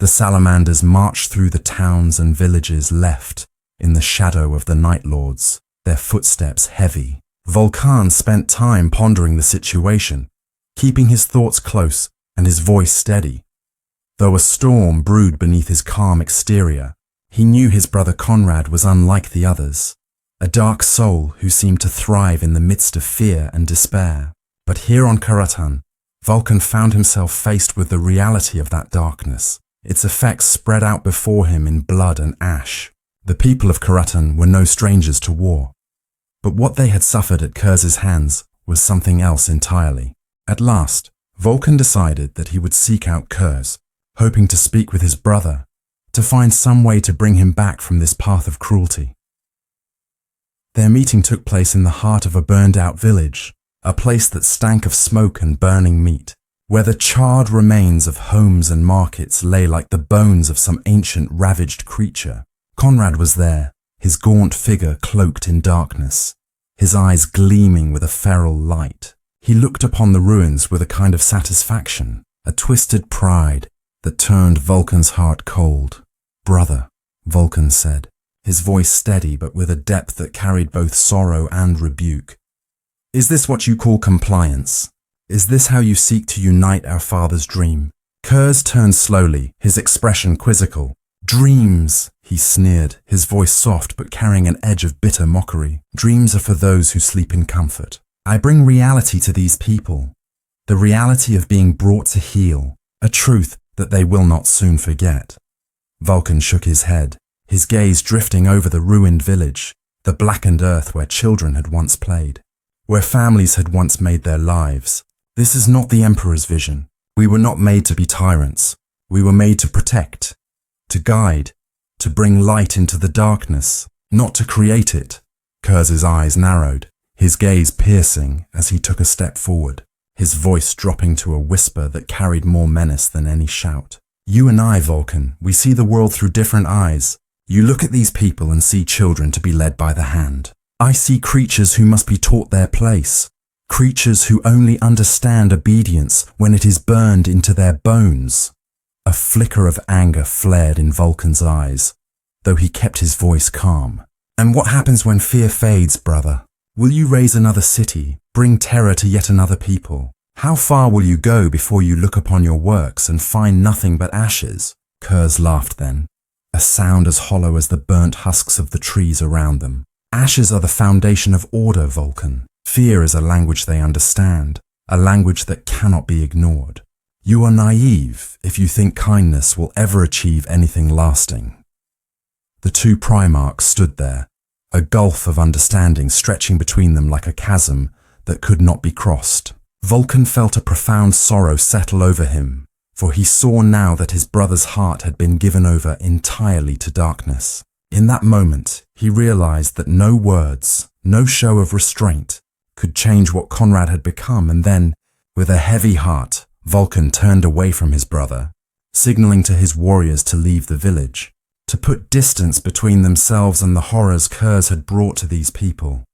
The Salamanders marched through the towns and villages left in the shadow of the Night Lords, their footsteps heavy. Vulcan spent time pondering the situation, keeping his thoughts close and his voice steady. Though a storm brewed beneath his calm exterior, he knew his brother Conrad was unlike the others, a dark soul who seemed to thrive in the midst of fear and despair. But here on Karatan, Vulcan found himself faced with the reality of that darkness, its effects spread out before him in blood and ash. The people of Karatan were no strangers to war, but what they had suffered at Kurz's hands was something else entirely. At last, Vulcan decided that he would seek out Kurz, hoping to speak with his brother, to find some way to bring him back from this path of cruelty. Their meeting took place in the heart of a burned-out village, a place that stank of smoke and burning meat, where the charred remains of homes and markets lay like the bones of some ancient ravaged creature. Conrad was there, his gaunt figure cloaked in darkness, his eyes gleaming with a feral light. He looked upon the ruins with a kind of satisfaction, a twisted pride that turned Vulcan's heart cold. "Brother," Vulcan said, his voice steady but with a depth that carried both sorrow and rebuke. "Is this what you call compliance? Is this how you seek to unite our father's dream?" Kurz turned slowly, his expression quizzical. "Dreams," he sneered, his voice soft but carrying an edge of bitter mockery. "Dreams are for those who sleep in comfort. I bring reality to these people, the reality of being brought to heel, a truth that they will not soon forget." Vulcan shook his head, his gaze drifting over the ruined village, the blackened earth where children had once played, where families had once made their lives. "This is not the Emperor's vision. We were not made to be tyrants. We were made to protect, to guide, to bring light into the darkness, not to create it." Kurz's eyes narrowed, his gaze piercing as he took a step forward, his voice dropping to a whisper that carried more menace than any shout. "You and I, Vulcan, we see the world through different eyes. You look at these people and see children to be led by the hand. I see creatures who must be taught their place, creatures who only understand obedience when it is burned into their bones." A flicker of anger flared in Vulcan's eyes, though he kept his voice calm. "And what happens when fear fades, brother? Will you raise another city, bring terror to yet another people? How far will you go before you look upon your works and find nothing but ashes?" Kurz laughed then, a sound as hollow as the burnt husks of the trees around them. "Ashes are the foundation of order, Vulcan. Fear is a language they understand, a language that cannot be ignored. You are naive if you think kindness will ever achieve anything lasting." The two Primarchs stood there, a gulf of understanding stretching between them like a chasm that could not be crossed. Vulcan felt a profound sorrow settle over him, for he saw now that his brother's heart had been given over entirely to darkness. In that moment, he realized that no words, no show of restraint, could change what Conrad had become, and then, with a heavy heart, Vulcan turned away from his brother, signaling to his warriors to leave the village, to put distance between themselves and the horrors Kurz had brought to these people.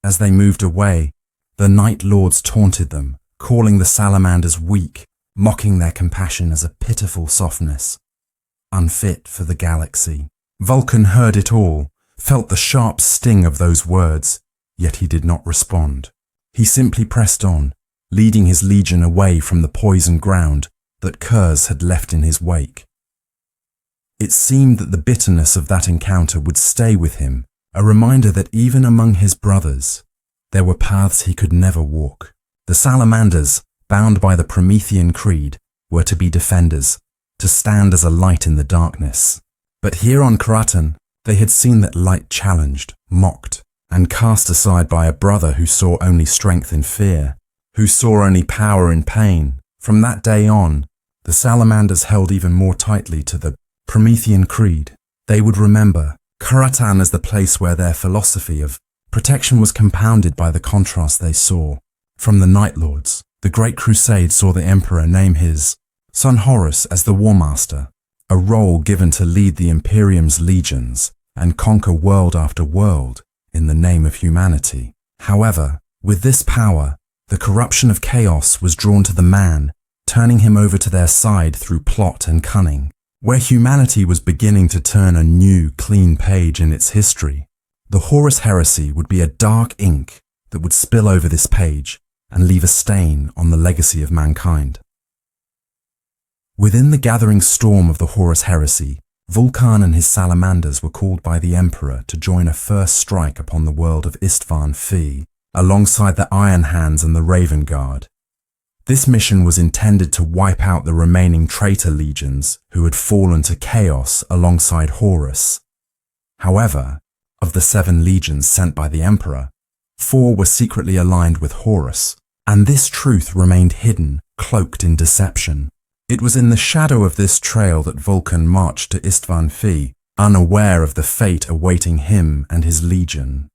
As they moved away, the Night Lords taunted them, calling the Salamanders weak, mocking their compassion as a pitiful softness, unfit for the galaxy. Vulcan heard it all, felt the sharp sting of those words, yet he did not respond. He simply pressed on, leading his legion away from the poisoned ground that Kurz had left in his wake. It seemed that the bitterness of that encounter would stay with him, a reminder that even among his brothers, there were paths he could never walk. The Salamanders, bound by the Promethean creed, were to be defenders, to stand as a light in the darkness. But here on Karatan, they had seen that light challenged, mocked, and cast aside by a brother who saw only strength in fear, who saw only power in pain. From that day on, the Salamanders held even more tightly to the Promethean creed. They would remember Karatan as the place where their philosophy of protection was compounded by the contrast they saw. From the Night Lords, the Great Crusade saw the Emperor name his son Horus as the War Master, a role given to lead the Imperium's legions and conquer world after world in the name of humanity. However, with this power, the corruption of chaos was drawn to the man, turning him over to their side through plot and cunning. Where humanity was beginning to turn a new, clean page in its history, the Horus heresy would be a dark ink that would spill over this page and leave a stain on the legacy of mankind. Within the gathering storm of the Horus heresy, Vulcan and his salamanders were called by the Emperor to join a first strike upon the world of Istvan Fee, alongside the Iron Hands and the Raven Guard. This mission was intended to wipe out the remaining traitor legions who had fallen to chaos alongside Horus. However, of the 7 legions sent by the Emperor, 4 were secretly aligned with Horus, and this truth remained hidden, cloaked in deception. It was in the shadow of this trail that Vulcan marched to Istvan Fee, unaware of the fate awaiting him and his legion.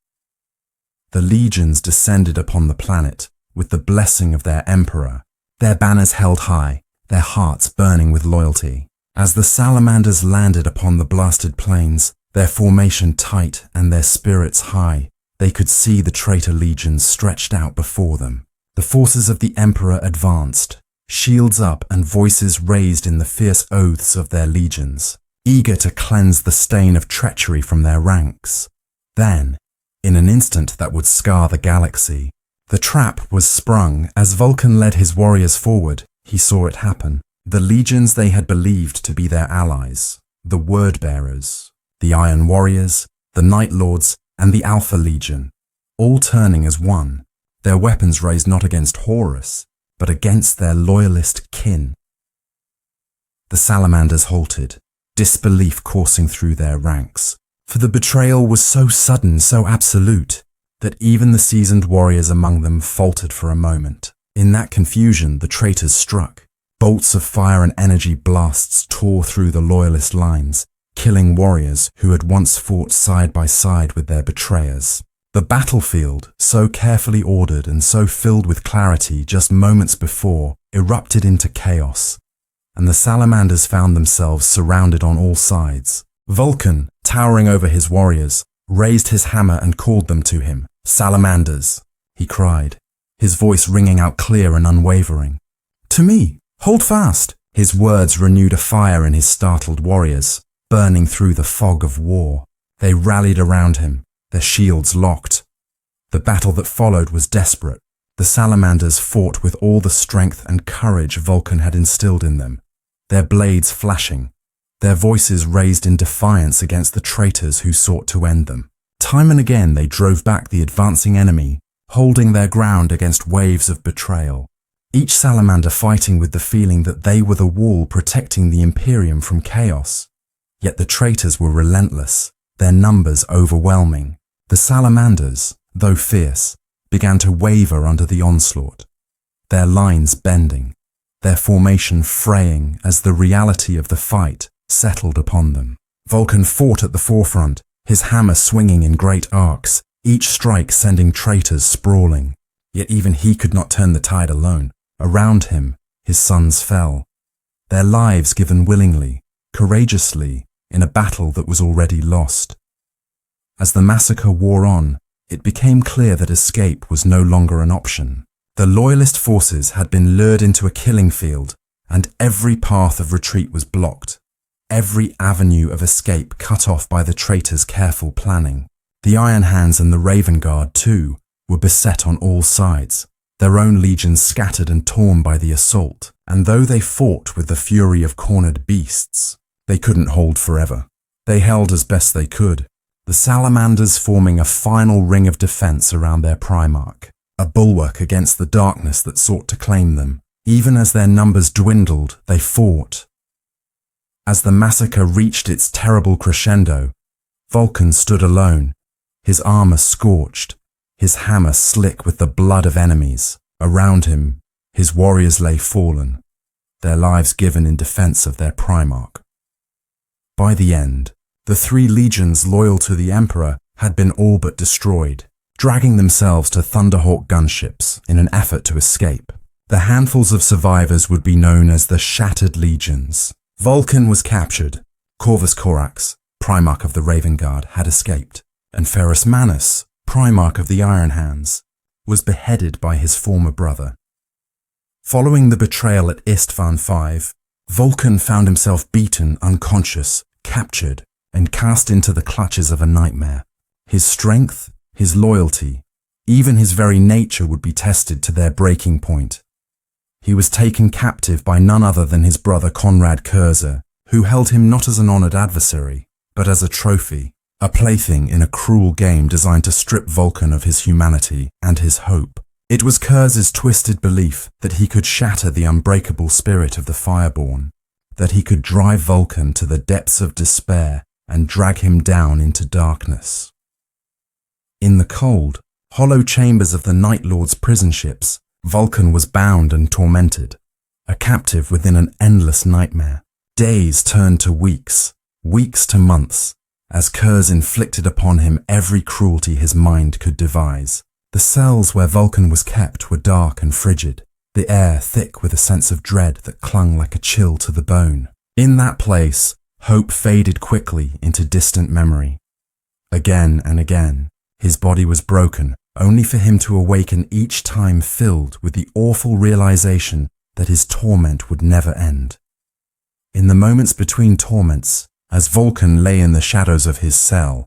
The legions descended upon the planet with the blessing of their Emperor, their banners held high, their hearts burning with loyalty. As the salamanders landed upon the blasted plains, their formation tight and their spirits high, they could see the traitor legions stretched out before them. The forces of the Emperor advanced, shields up and voices raised in the fierce oaths of their legions, eager to cleanse the stain of treachery from their ranks. Then, in an instant that would scar the galaxy, the trap was sprung. As Vulcan led his warriors forward, he saw it happen. The legions they had believed to be their allies, the Word-Bearers, the Iron Warriors, the Night Lords, and the Alpha Legion, all turning as one, their weapons raised not against Horus, but against their loyalist kin. The salamanders halted, disbelief coursing through their ranks, for the betrayal was so sudden, so absolute, that even the seasoned warriors among them faltered for a moment. In that confusion, the traitors struck. Bolts of fire and energy blasts tore through the loyalist lines, killing warriors who had once fought side by side with their betrayers. The battlefield, so carefully ordered and so filled with clarity just moments before, erupted into chaos, and the salamanders found themselves surrounded on all sides. Vulcan, towering over his warriors, raised his hammer and called them to him. "Salamanders," he cried, his voice ringing out clear and unwavering. "To me! Hold fast!" His words renewed a fire in his startled warriors, burning through the fog of war. They rallied around him, their shields locked. The battle that followed was desperate. The salamanders fought with all the strength and courage Vulcan had instilled in them, their blades flashing, their voices raised in defiance against the traitors who sought to end them. Time and again they drove back the advancing enemy, holding their ground against waves of betrayal. Each salamander fighting with the feeling that they were the wall protecting the Imperium from chaos. Yet the traitors were relentless, their numbers overwhelming. The salamanders, though fierce, began to waver under the onslaught, their lines bending, their formation fraying as the reality of the fight settled upon them. Vulcan fought at the forefront, his hammer swinging in great arcs, each strike sending traitors sprawling. Yet even he could not turn the tide alone. Around him, his sons fell, their lives given willingly, courageously, in a battle that was already lost. As the massacre wore on, it became clear that escape was no longer an option. The loyalist forces had been lured into a killing field, and every path of retreat was blocked, every avenue of escape cut off by the traitors' careful planning. The Iron Hands and the Raven Guard, too, were beset on all sides, their own legions scattered and torn by the assault, and though they fought with the fury of cornered beasts, they couldn't hold forever. They held as best they could, the salamanders forming a final ring of defense around their Primarch, a bulwark against the darkness that sought to claim them. Even as their numbers dwindled, they fought. As the massacre reached its terrible crescendo, Vulcan stood alone, his armor scorched, his hammer slick with the blood of enemies. Around him, his warriors lay fallen, their lives given in defense of their Primarch. By the end, the 3 legions loyal to the Emperor had been all but destroyed. dragging themselves to Thunderhawk gunships in an effort to escape. The handfuls of survivors would be known as the Shattered Legions. Vulcan was captured. Corvus Corax, Primarch of the Raven Guard, had escaped, and Ferrus Manus, Primarch of the Iron Hands, was beheaded by his former brother. Following the betrayal at Istvan V, Vulcan found himself beaten, unconscious, captured, and cast into the clutches of a nightmare. His strength, his loyalty, even his very nature would be tested to their breaking point. He was taken captive by none other than his brother Conrad Cursor, who held him not as an honoured adversary, but as a trophy, a plaything in a cruel game designed to strip Vulcan of his humanity and his hope. It was Cursor's twisted belief that he could shatter the unbreakable spirit of the Fireborn, that he could drive Vulcan to the depths of despair and drag him down into darkness. In the cold, hollow chambers of the Night Lord's prison ships, Vulcan was bound and tormented, a captive within an endless nightmare. Days turned to weeks, weeks to months, as Curse inflicted upon him every cruelty his mind could devise. The cells where Vulcan was kept were dark and frigid, the air thick with a sense of dread that clung like a chill to the bone. In that place, hope faded quickly into distant memory. Again and again, his body was broken, only for him to awaken each time filled with the awful realization that his torment would never end. In the moments between torments, as Vulcan lay in the shadows of his cell,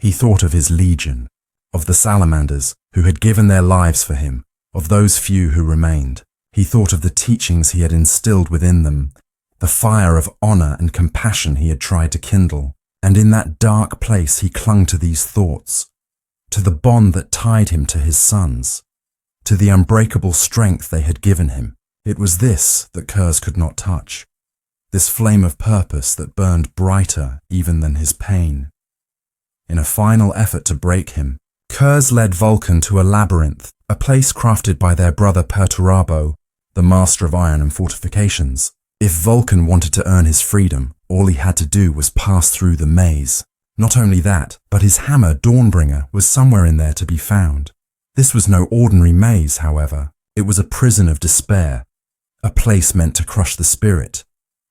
he thought of his legion, of the Salamanders who had given their lives for him, of those few who remained. He thought of the teachings he had instilled within them, the fire of honor and compassion he had tried to kindle, and in that dark place he clung to these thoughts, to the bond that tied him to his sons, to the unbreakable strength they had given him. It was this that Curse could not touch, this flame of purpose that burned brighter even than his pain. In a final effort to break him, Curse led Vulcan to a labyrinth, a place crafted by their brother Perturabo, the master of iron and fortifications. If Vulcan wanted to earn his freedom, all he had to do was pass through the maze. Not only that, but his hammer Dawnbringer was somewhere in there to be found. This was no ordinary maze, however. It was a prison of despair, a place meant to crush the spirit,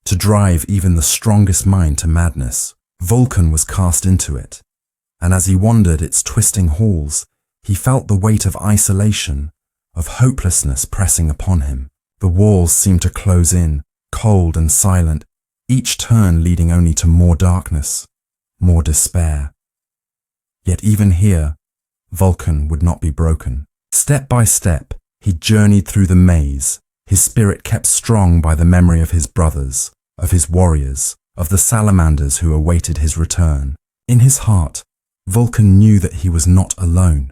to drive even the strongest mind to madness. Vulcan was cast into it, and as he wandered its twisting halls, he felt the weight of isolation, of hopelessness pressing upon him. The walls seemed to close in, cold and silent, each turn leading only to more darkness, more despair. Yet even here, Vulcan would not be broken. Step by step, he journeyed through the maze, his spirit kept strong by the memory of his brothers, of his warriors, of the salamanders who awaited his return. In his heart, Vulcan knew that he was not alone.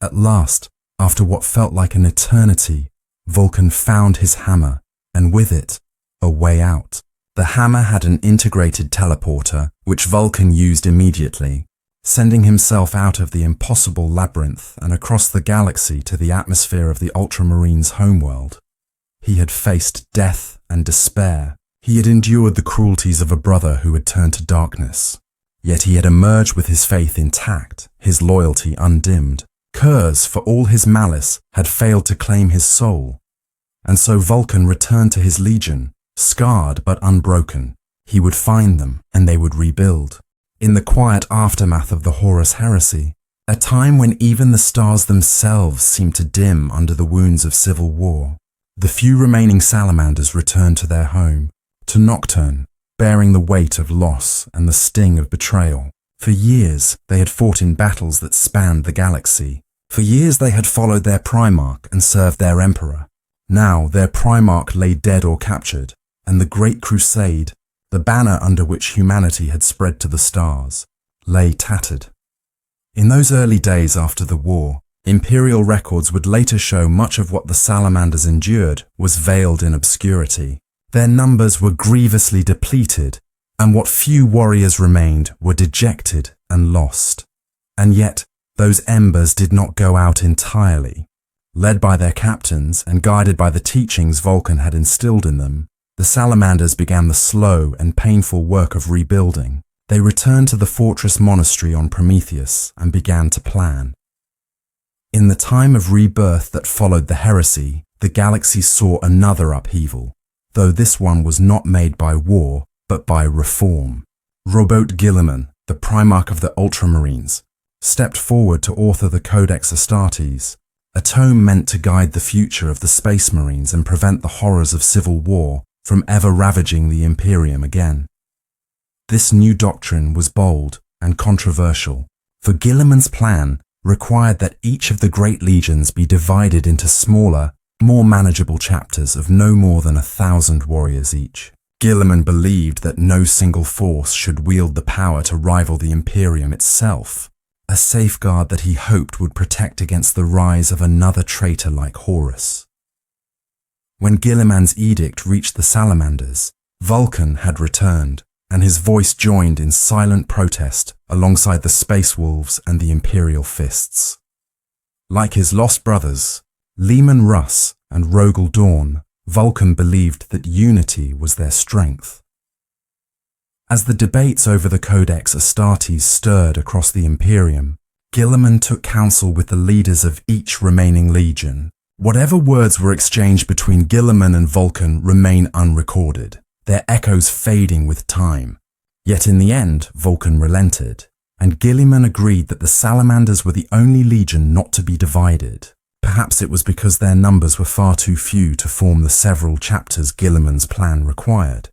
At last, after what felt like an eternity, Vulcan found his hammer, and with it, a way out. The hammer had an integrated teleporter, which Vulcan used immediately, sending himself out of the impossible labyrinth and across the galaxy to the atmosphere of the Ultramarines' homeworld. He had faced death and despair. He had endured the cruelties of a brother who had turned to darkness. Yet he had emerged with his faith intact, his loyalty undimmed. Curse, for all his malice, had failed to claim his soul. And so Vulcan returned to his legion, scarred but unbroken. He would find them, and they would rebuild. In the quiet aftermath of the Horus Heresy, a time when even the stars themselves seemed to dim under the wounds of civil war, the few remaining salamanders returned to their home, to Nocturne, bearing the weight of loss and the sting of betrayal. For years, they had fought in battles that spanned the galaxy. For years, they had followed their Primarch and served their Emperor. Now, their Primarch lay dead or captured, and the Great Crusade, the banner under which humanity had spread to the stars, lay tattered. In those early days after the war, Imperial records would later show much of what the Salamanders endured was veiled in obscurity. Their numbers were grievously depleted, and what few warriors remained were dejected and lost. And yet, those embers did not go out entirely. Led by their captains and guided by the teachings Vulcan had instilled in them, the Salamanders began the slow and painful work of rebuilding. They returned to the fortress monastery on Prometheus and began to plan. In the time of rebirth that followed the heresy, the galaxy saw another upheaval, though this one was not made by war, but by reform. Robert Guilliman, the Primarch of the Ultramarines, stepped forward to author the Codex Astartes, a tome meant to guide the future of the Space Marines and prevent the horrors of civil war from ever ravaging the Imperium again. This new doctrine was bold and controversial, for Guilliman's plan required that each of the great legions be divided into smaller, more manageable chapters of no more than 1,000 warriors each. Guilliman believed that no single force should wield the power to rival the Imperium itself, a safeguard that he hoped would protect against the rise of another traitor like Horus. When Guilliman's edict reached the Salamanders, Vulcan had returned, and his voice joined in silent protest alongside the Space Wolves and the Imperial Fists. Like his lost brothers, Leman Russ and Rogel Dawn, Vulcan believed that unity was their strength. As the debates over the Codex Astartes stirred across the Imperium, Guilliman took counsel with the leaders of each remaining legion. Whatever words were exchanged between Guilliman and Vulcan remain unrecorded, their echoes fading with time. Yet in the end, Vulcan relented, and Guilliman agreed that the Salamanders were the only legion not to be divided. Perhaps it was because their numbers were far too few to form the several chapters Guilliman's plan required.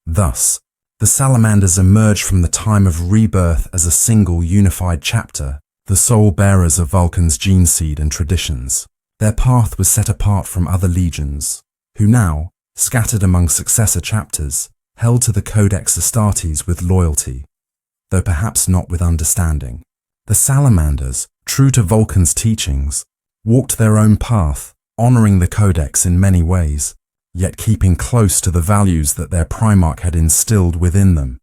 Thus, the Salamanders emerged from the time of rebirth as a single unified chapter, the sole bearers of Vulcan's gene seed and traditions. Their path was set apart from other legions, who now, scattered among successor chapters, held to the Codex Astartes with loyalty, though perhaps not with understanding. The Salamanders, true to Vulcan's teachings, walked their own path, honoring the Codex in many ways, yet keeping close to the values that their Primarch had instilled within them.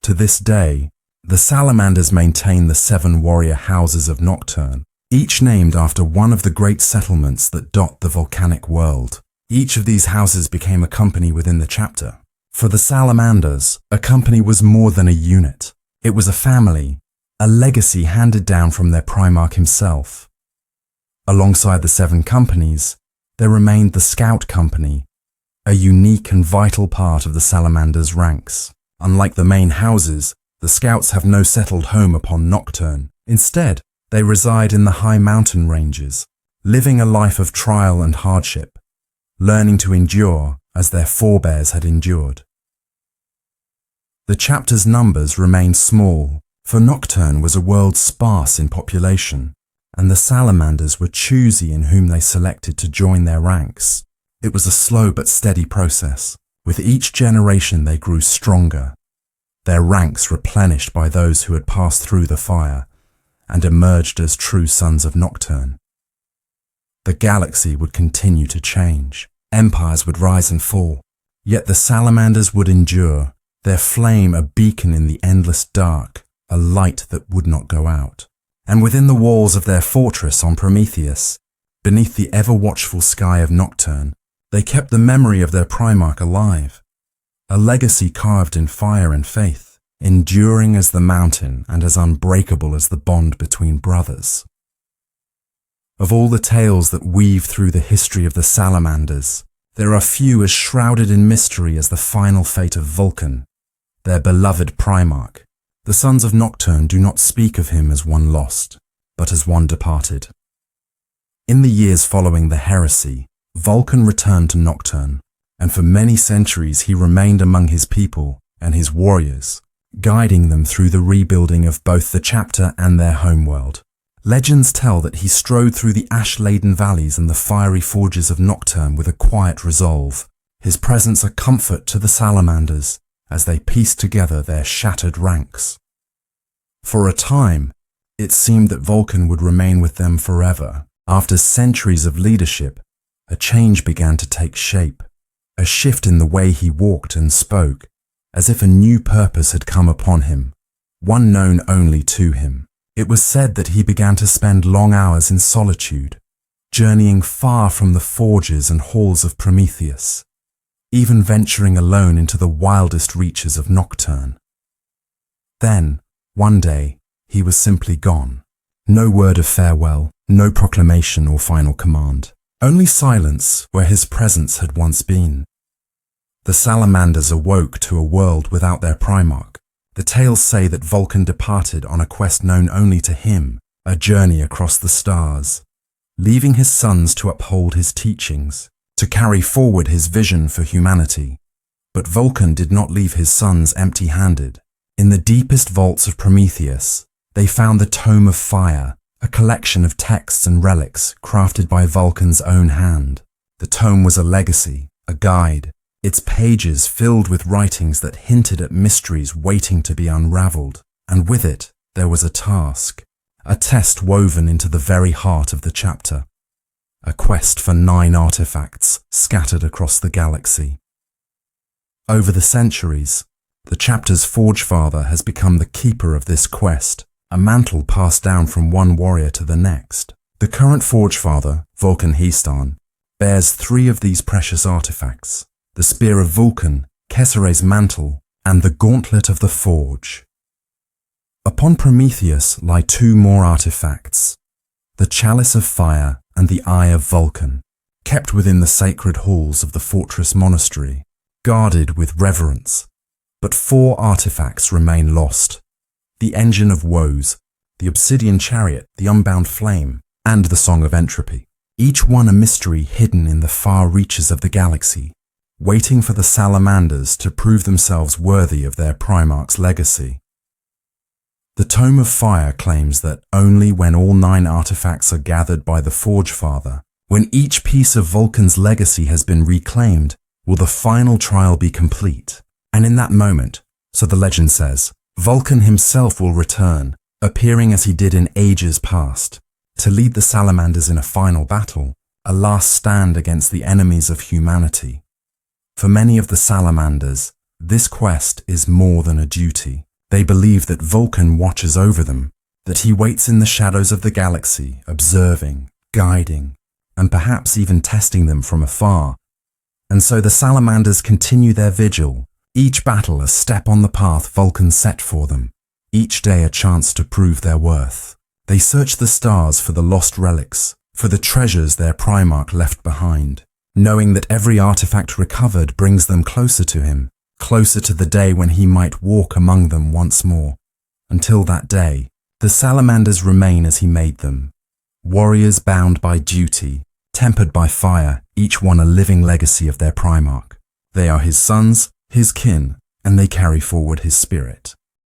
To this day, the Salamanders maintain the 7 warrior houses of Nocturne, each named after one of the great settlements that dot the volcanic world. Each of these houses became a company within the chapter. For the Salamanders, a company was more than a unit. It was a family, a legacy handed down from their Primarch himself. Alongside the 7 companies, there remained the Scout Company, a unique and vital part of the Salamanders' ranks. Unlike the main houses, the Scouts have no settled home upon Nocturne. Instead, they reside in the high mountain ranges, living a life of trial and hardship, learning to endure as their forebears had endured. The chapter's numbers remained small, for Nocturne was a world sparse in population, and the Salamanders were choosy in whom they selected to join their ranks. It was a slow but steady process. With each generation they grew stronger, their ranks replenished by those who had passed through the fire and emerged as true sons of Nocturne. The galaxy would continue to change. Empires would rise and fall, yet the Salamanders would endure, their flame a beacon in the endless dark, a light that would not go out. And within the walls of their fortress on Prometheus, beneath the ever-watchful sky of Nocturne, they kept the memory of their Primarch alive, a legacy carved in fire and faith, enduring as the mountain and as unbreakable as the bond between brothers. Of all the tales that weave through the history of the Salamanders, there are few as shrouded in mystery as the final fate of Vulcan, their beloved Primarch. The Sons of Nocturne do not speak of him as one lost, but as one departed. In the years following the heresy, Vulcan returned to Nocturne, and for many centuries he remained among his people and his warriors, guiding them through the rebuilding of both the chapter and their homeworld. Legends tell that he strode through the ash-laden valleys and the fiery forges of Nocturne with a quiet resolve, his presence a comfort to the Salamanders as they pieced together their shattered ranks. For a time, it seemed that Vulcan would remain with them forever. After centuries of leadership, a change began to take shape, a shift in the way he walked and spoke, as if a new purpose had come upon him, one known only to him. It was said that he began to spend long hours in solitude, journeying far from the forges and halls of Prometheus, even venturing alone into the wildest reaches of Nocturne. Then, one day, he was simply gone. No word of farewell, No proclamation or final command. Only silence where his presence had once been. The Salamanders awoke to a world without their Primarch. The tales say that Vulcan departed on a quest known only to him, a journey across the stars, leaving his sons to uphold his teachings, to carry forward his vision for humanity. But Vulcan did not leave his sons empty-handed. In the deepest vaults of Prometheus, they found the Tome of Fire, a collection of texts and relics crafted by Vulcan's own hand. The tome was a legacy, a guide, its pages filled with writings that hinted at mysteries waiting to be unraveled. And with it, there was a task, a test woven into the very heart of the chapter. A quest for 9 artifacts scattered across the galaxy. Over the centuries, the chapter's Forgefather has become the keeper of this quest, a mantle passed down from one warrior to the next. The current Forgefather, Vulcan Histan, bears 3 of these precious artifacts: the Spear of Vulcan, Kessere's Mantle, and the Gauntlet of the Forge. Upon Prometheus lie 2 more artifacts: the Chalice of Fire and the Eye of Vulcan, kept within the sacred halls of the fortress monastery, guarded with reverence. But 4 artifacts remain lost: the Engine of Woes, the Obsidian Chariot, the Unbound Flame, and the Song of Entropy. Each one a mystery hidden in the far reaches of the galaxy, waiting for the Salamanders to prove themselves worthy of their Primarch's legacy. The Tome of Fire claims that only when all 9 artifacts are gathered by the Forgefather, when each piece of Vulcan's legacy has been reclaimed, will the final trial be complete. And in that moment, so the legend says, Vulcan himself will return, appearing as he did in ages past, to lead the Salamanders in a final battle, a last stand against the enemies of humanity. For many of the Salamanders, this quest is more than a duty. They believe that Vulcan watches over them, that he waits in the shadows of the galaxy, observing, guiding, and perhaps even testing them from afar. And so the Salamanders continue their vigil, each battle a step on the path Vulcan set for them, each day a chance to prove their worth. They search the stars for the lost relics, for the treasures their Primarch left behind, knowing that every artifact recovered brings them closer to him, closer to the day when he might walk among them once more. Until that day, the Salamanders remain as he made them, warriors bound by duty, tempered by fire, each one a living legacy of their Primarch. They are his sons, his kin, and they carry forward his spirit.